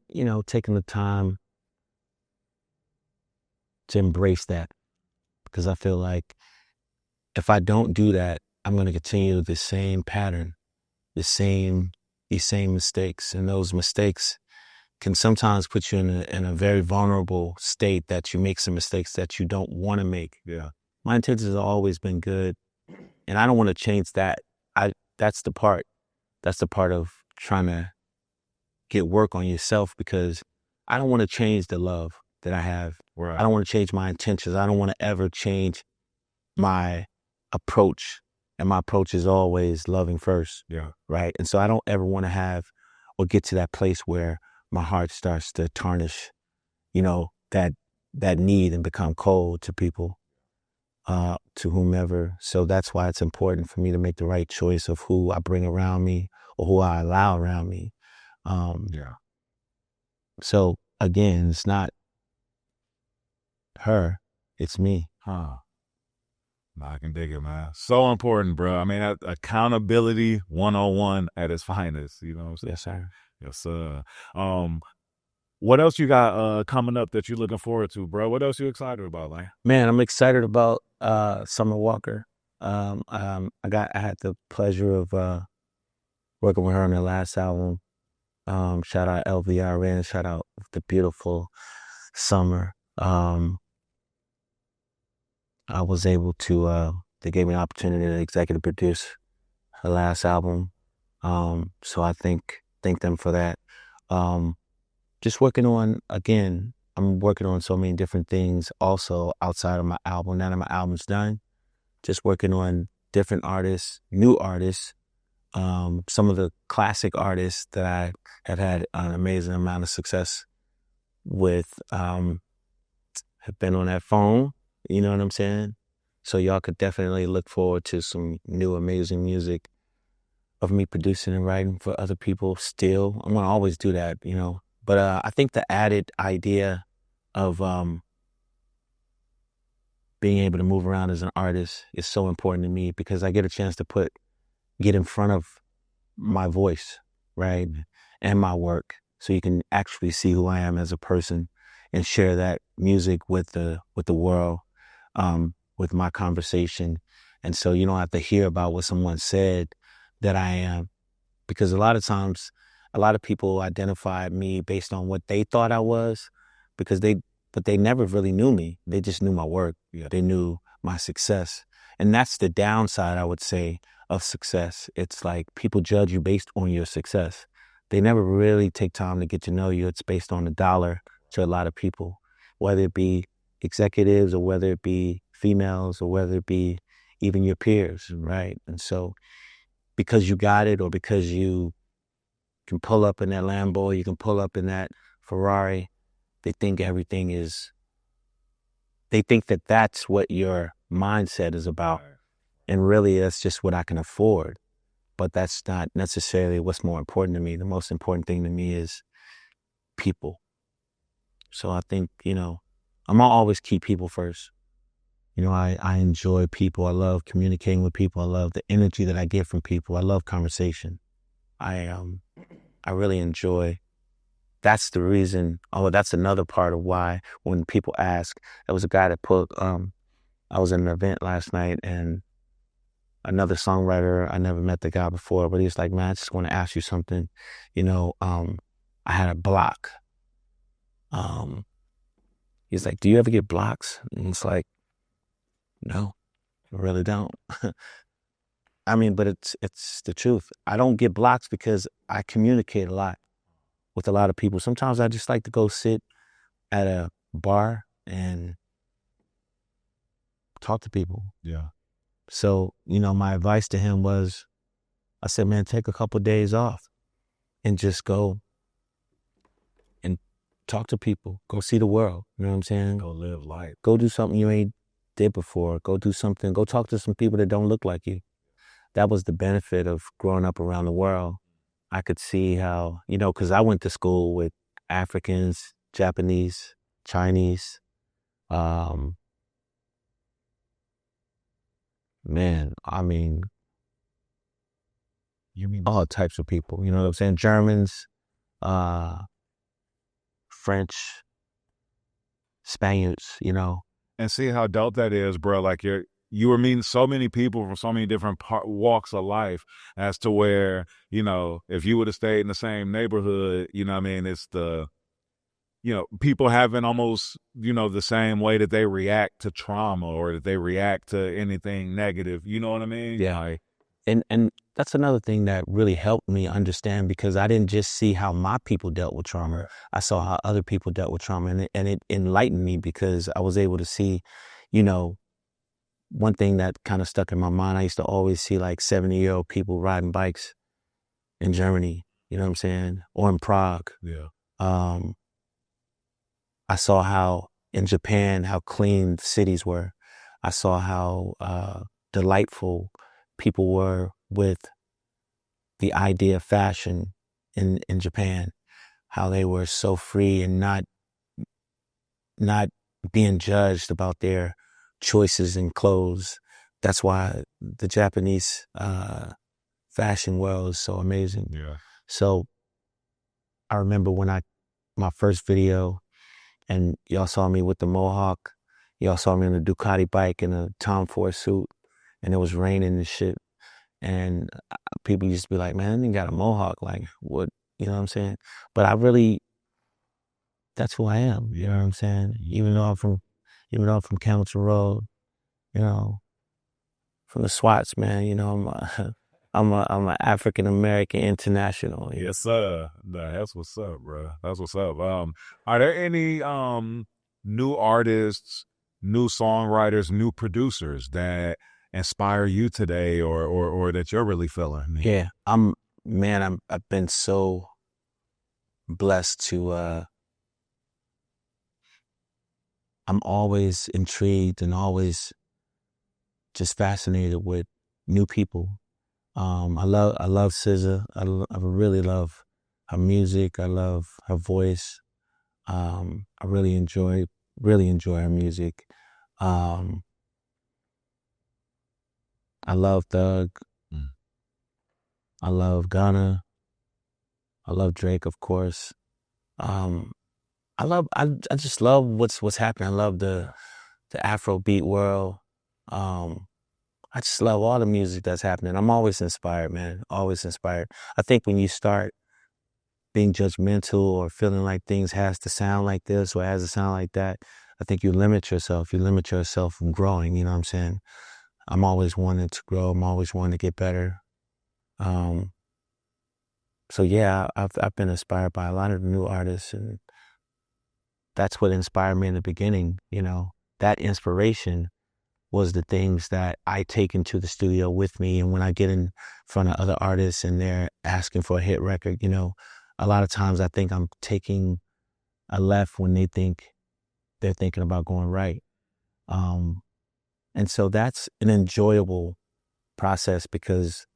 taking the time to embrace that, because I feel like if I don't do that, I'm going to continue the same pattern, these same mistakes. And those mistakes can sometimes put you in a very vulnerable state, that you make some mistakes that you don't want to make. Yeah. My intentions have always been good, and I don't want to change that. That's the part of trying to get work on yourself, because I don't want to change the love that I have. Right. I don't want to change my intentions. I don't want to ever change my approach. And my approach is always loving first. Yeah. Right. And so I don't ever want to have or get to that place where my heart starts to tarnish, that need and become cold to people, to whomever. So that's why it's important for me to make the right choice of who I bring around me or who I allow around me. Yeah. So again, it's not her, it's me. Huh. I can dig it, man. So important, bro. I mean, accountability 101 at its finest. You know what I'm saying? Yes, sir. Yes, sir. What else you got coming up that you're looking forward to, bro? What else you excited about, man? Man, I'm excited about Summer Walker. I had the pleasure of working with her on her last album. Shout out LVRN, shout out the beautiful Summer. I was able to, they gave me an opportunity to executive produce her last album. So I thank them for that. Just working on, again, I'm working on so many different things also outside of my album. Now that my album's done, just working on different artists, new artists, some of the classic artists that I have had an amazing amount of success with, have been on that phone. You know what I'm saying? So y'all could definitely look forward to some new amazing music of me producing and writing for other people still. I'm going to always do that, But I think the added idea of being able to move around as an artist is so important to me, because I get a chance to get in front of my voice, right? And my work. So you can actually see who I am as a person and share that music with the world, with my conversation. And so you don't have to hear about what someone said that I am, because a lot of times, a lot of people identified me based on what they thought I was, but they never really knew me. They just knew my work. Yeah. They knew my success. And that's the downside, I would say, of success. It's like people judge you based on your success. They never really take time to get to know you. It's based on the dollar to a lot of people, whether it be executives or whether it be females or whether it be even your peers, right? And so because you got it, or because you can pull up in that Lambo, you can pull up in that Ferrari, they think that that's what your mindset is about. And really, that's just what I can afford. But that's not necessarily what's more important to me. The most important thing to me is people. So I think, I'm going to always keep people first. I enjoy people. I love communicating with people. I love the energy that I get from people. I love conversation. I really enjoy. That's the reason. Oh, that's another part of why when people ask, there was a guy that I was at an event last night, and another songwriter, I never met the guy before, but he's like, man, I just want to ask you something. I had a block. He's like, do you ever get blocks? And it's like, no, I really don't. I mean, but it's the truth. I don't get blocks because I communicate a lot with a lot of people. Sometimes I just like to go sit at a bar and talk to people. Yeah. So, my advice to him was, I said, man, take a couple of days off and just go and talk to people. Go see the world. You know what I'm saying? Go live life. Go do something you ain't did before. Go do something. Go talk to some people that don't look like you. That was the benefit of growing up around the world. I could see how, because I went to school with Africans, Japanese, Chinese, man, I mean, You mean all types of people, you know what I'm saying? Germans, French, Spaniards, and see how dope that is, bro. Like you were meeting so many people from so many different walks of life, as to where, if you would have stayed in the same neighborhood, you know what I mean? It's the, people having almost, the same way that they react to trauma or that they react to anything negative. You know what I mean? Yeah. Like, And that's another thing that really helped me understand, because I didn't just see how my people dealt with trauma. Right. I saw how other people dealt with trauma, and it enlightened me, because I was able to see, one thing that kind of stuck in my mind. I used to always see like 70-year-old people riding bikes in Germany, you know what I'm saying? Or in Prague. yeah. I saw how in Japan, how clean the cities were. I saw how delightful people were with the idea of fashion in Japan, how they were so free and not being judged about their choices in clothes. That's why the Japanese fashion world is so amazing. Yeah. So I remember when my first video, and y'all saw me with the mohawk, y'all saw me on a Ducati bike in a Tom Ford suit, and it was raining and shit. And people used to be like, man, you got a mohawk, like, what, you know what I'm saying? But that's who I am, you know what I'm saying? Even though I'm from Camilton Road, from the Swats, man, I'm a African American international. Yes, sir. That's what's up, bro. That's what's up. Are there any new artists, new songwriters, new producers that inspire you today, or that you're really feeling? Yeah, I've been so blessed to. I'm always intrigued and always just fascinated with new people. I love SZA. I really love her music. I love her voice. I really enjoy her music. I love Thug. I love Gunna. I love Drake, of course. I just love what's happening. I love the Afrobeat world. I just love all the music that's happening. I'm always inspired, man. Always inspired. I think when you start being judgmental or feeling like things has to sound like this or has to sound like that, I think you limit yourself. You limit yourself from growing, you know what I'm saying? I'm always wanting to grow. I'm always wanting to get better. So yeah, I've been inspired by a lot of new artists, and that's what inspired me in the beginning. That inspiration was the things that I take into the studio with me. And when I get in front of other artists and they're asking for a hit record, a lot of times I think I'm taking a left when they think they're thinking about going right. And so that's an enjoyable process, because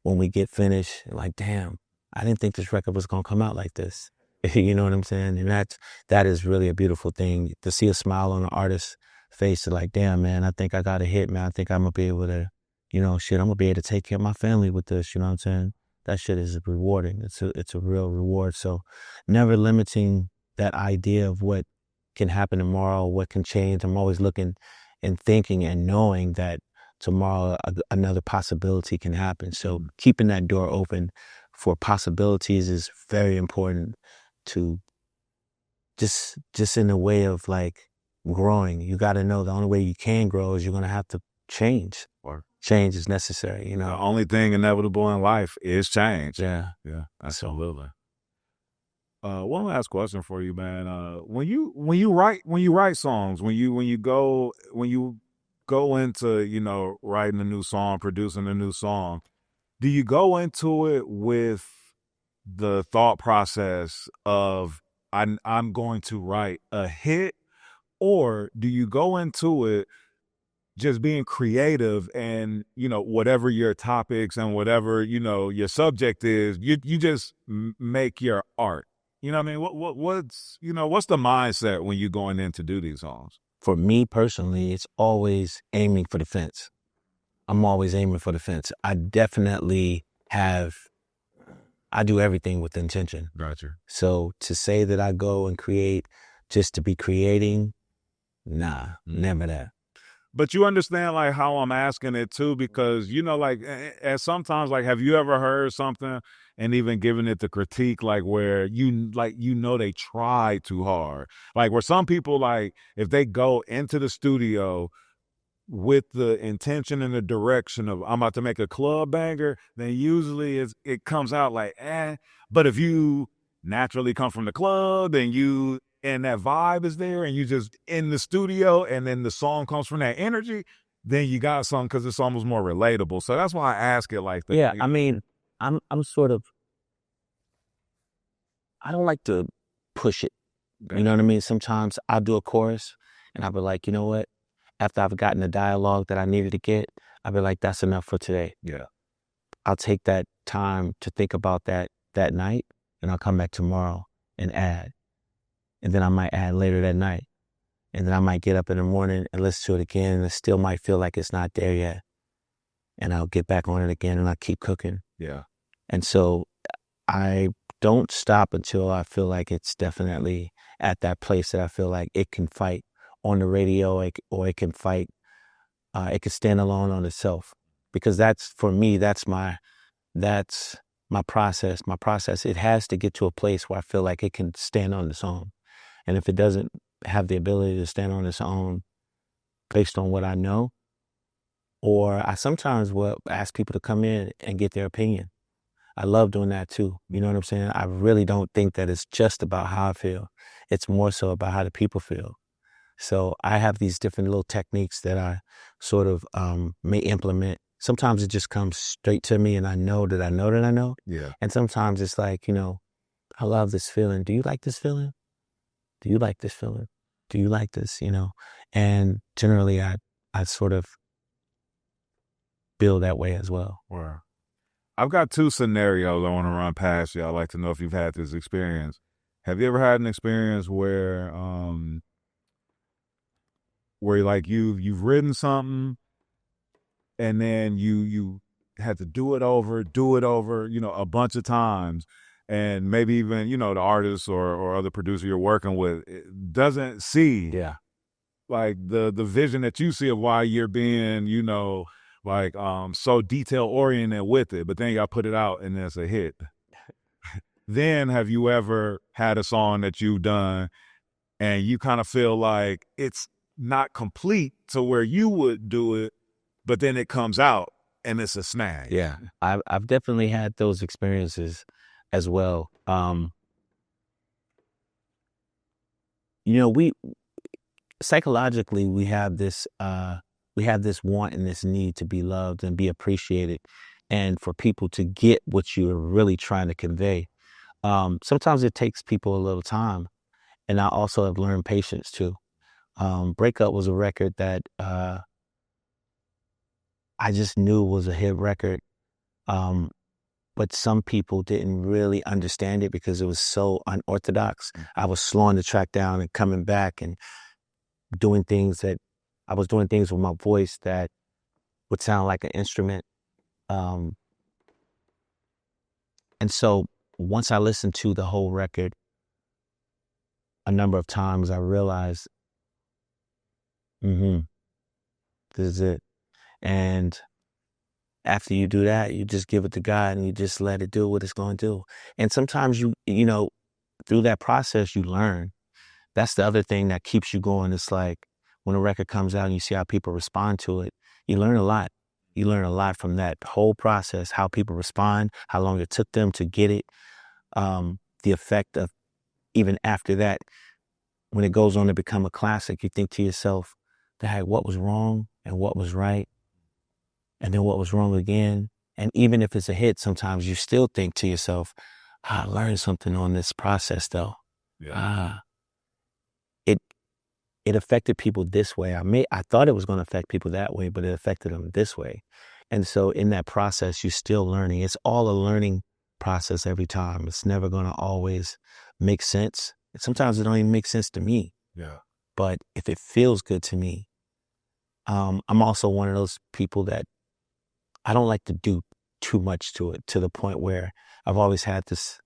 when we get finished, like, damn, I didn't think this record was going to come out like this. You know what I'm saying? And that is really a beautiful thing, to see a smile on an artist's face, like, damn, man, I think I got a hit, man. I think I'm going to be able to, I'm going to be able to take care of my family with this, you know what I'm saying? That shit is rewarding. It's a real reward. So never limiting that idea of what can happen tomorrow, what can change. I'm always looking and thinking and knowing that tomorrow another possibility can happen. So keeping that door open for possibilities is very important, to just in the way of like growing. You got to know the only way you can grow is you're going to have to change, or change is necessary, The only thing inevitable in life is change. Yeah. Yeah, absolutely. One last question for you, man. When you write songs, when you go into, you know, writing a new song, producing a new song, do you go into it with the thought process of I'm going to write a hit, or do you go into it just being creative and, you know, whatever your topics and whatever, you know, your subject is, you just make your art? You know what I mean? What's, you know, what's the mindset when you're going in to do these songs? For me personally, it's always aiming for the fence. I'm always aiming for the fence. I definitely I do everything with intention. Gotcha. So to say that I go and create just to be creating, nah, never that. But you understand like how I'm asking it too, because, you know, like as sometimes, like, have you ever heard something and even given it the critique, like where you know, they try too hard, like where some people, like if they go into the studio with the intention and the direction of I'm about to make a club banger, then usually it comes out like But if you naturally come from the club and that vibe is there and you just in the studio and then the song comes from that energy, then you got something because it's almost more relatable. So that's why I ask it like that. Yeah, I mean, I'm sort of, I don't like to push it. You know what I mean? Sometimes I'll do a chorus and I'll be like, you know what? After I've gotten the dialogue that I needed to get, I'll be like, that's enough for today. Yeah. I'll take that time to think about that night, and I'll come back tomorrow and add. And then I might add later that night. And then I might get up in the morning and listen to it again, and it still might feel like it's not there yet. And I'll get back on it again, and I'll keep cooking. Yeah. And so I don't stop until I feel like it's definitely at that place that I feel like it can fight on the radio, or it can fight, it can stand alone on itself. Because that's, for me, that's my process. My process, it has to get to a place where I feel like it can stand on its own. And if it doesn't have the ability to stand on its own based on what I know, or I sometimes will ask people to come in and get their opinion. I love doing that too. You know what I'm saying? I really don't think that it's just about how I feel. It's more so about how the people feel. So I have these different little techniques that I sort of may implement. Sometimes it just comes straight to me and I know that I know that I know. Yeah. And sometimes it's like, you know, I love this feeling. Do you like this feeling? Do you like this feeling? Do you like this? You know? And generally I sort of feel that way as well. Wow. I've got two scenarios I want to run past you. I'd like to know if you've had this experience. Have you ever had an experience where like you've written something and then you had to do it over, you know, a bunch of times, and maybe even, you know, the artist or other producer you're working with doesn't see like the vision that you see of why you're being, you know, like so detail oriented with it, but then you got to put it out and it's a hit. Then have you ever had a song that you've done and you kind of feel like it's not complete to where you would do it, but then it comes out and it's a snag? Yeah, I've definitely had those experiences as well. You know, we psychologically we have this want and this need to be loved and be appreciated, and for people to get what you're really trying to convey. Sometimes it takes people a little time, and I also have learned patience too. Breakup was a record that I just knew was a hit record, but some people didn't really understand it because it was so unorthodox. I was slowing the track down and coming back and doing things with my voice that would sound like an instrument. And so once I listened to the whole record a number of times, I realized, this is it. And after you do that, you just give it to God and you just let it do what it's going to do. And sometimes you know, through that process, you learn. That's the other thing that keeps you going. It's like when a record comes out and you see how people respond to it, you learn a lot. You learn a lot from that whole process, how people respond, how long it took them to get it, the effect of even after that, when it goes on to become a classic, you think to yourself, what was wrong and what was right and then what was wrong again. And even if it's a hit, sometimes you still think to yourself, I learned something on this process though. Yeah. It affected people this way. I thought it was going to affect people that way, but it affected them this way. And so in that process, you're still learning. It's all a learning process every time. It's never going to always make sense. Sometimes it don't even make sense to me. Yeah. But if it feels good to me, I'm also one of those people that I don't like to do too much to it, to the point where I've always had this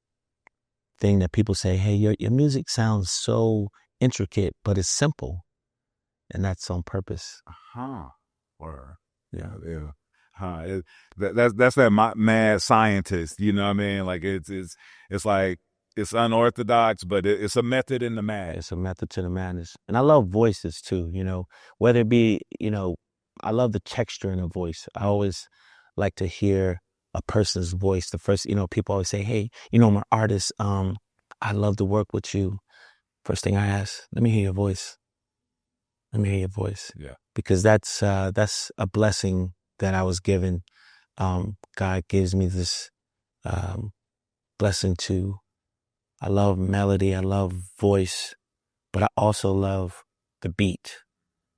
thing that people say, hey, your music sounds so intricate, but it's simple. And that's on purpose. Or Yeah. That's that mad scientist, you know what I mean? Like it's like it's unorthodox, but it's a method in the madness. It's a method to the madness. And I love voices too, whether it be, I love the texture in a voice. I always like to hear a person's voice. The first, people always say, hey, I'm an artist. I love to work with you. First thing I ask, let me hear your voice. Let me hear your voice. Yeah. Because that's a blessing that I was given. God gives me this blessing to, I love melody, I love voice, but I also love the beat,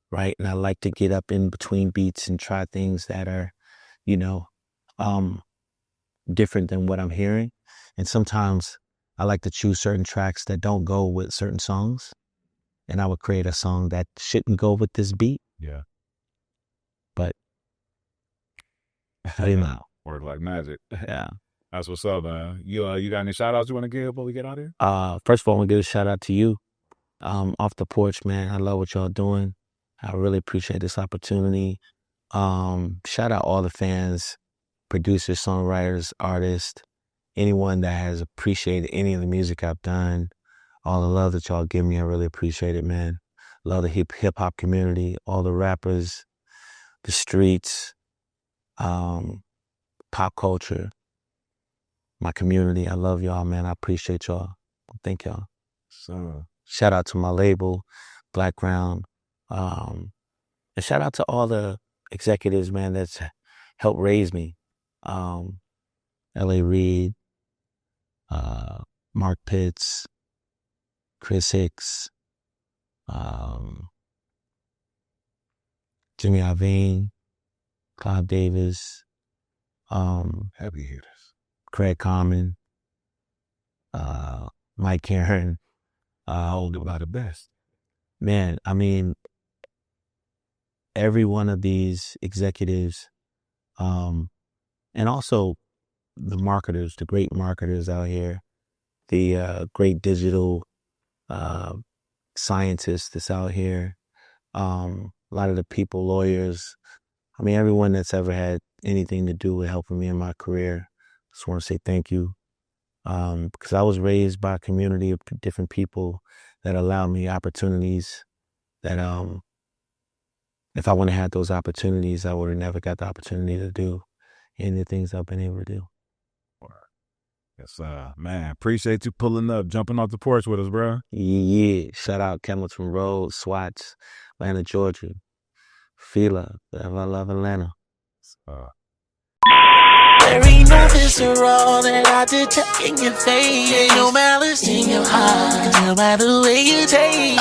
right? And I like to get up in between beats and try things that are, different than what I'm hearing. And sometimes I like to choose certain tracks that don't go with certain songs. And I would create a song that shouldn't go with this beat. Yeah. But I don't know. Work like magic. Yeah. That's what's up, man. You got any shout outs you want to give before we get out here? First of all, I want to give a shout out to you. Off the porch, man. I love what y'all doing. I really appreciate this opportunity. Shout out all the fans, producers, songwriters, artists, anyone that has appreciated any of the music I've done. All the love that y'all give me, I really appreciate it, man. Love the hip hop community, all the rappers, the streets, pop culture, my community. I love y'all, man. I appreciate y'all. Thank y'all. So, shout out to my label, Blackground. And shout out to all the executives, man, that's helped raise me. L.A. Reid, Mark Pitts, Chris Hicks, Jimmy Iovine, Clive Davis, heavy hitters. Craig Common, Mike Karen. Hold about the best. Man, I mean, every one of these executives, and also the marketers, the great marketers out here, the great digital scientists that's out here, a lot of the people, lawyers, I mean, everyone that's ever had anything to do with helping me in my career. Just want to say thank you. Because I was raised by a community of different people that allowed me opportunities that if I wouldn't have had those opportunities, I would have never got the opportunity to do any of the things I've been able to do. Yes, man, appreciate you pulling up, jumping off the porch with us, bro. Yeah. Shout out Hamilton Road, Swats, Atlanta, Georgia. Fila, I love Atlanta. There ain't no visceral that I detect in your face. Ain't no malice in your heart. Tell by the way you take.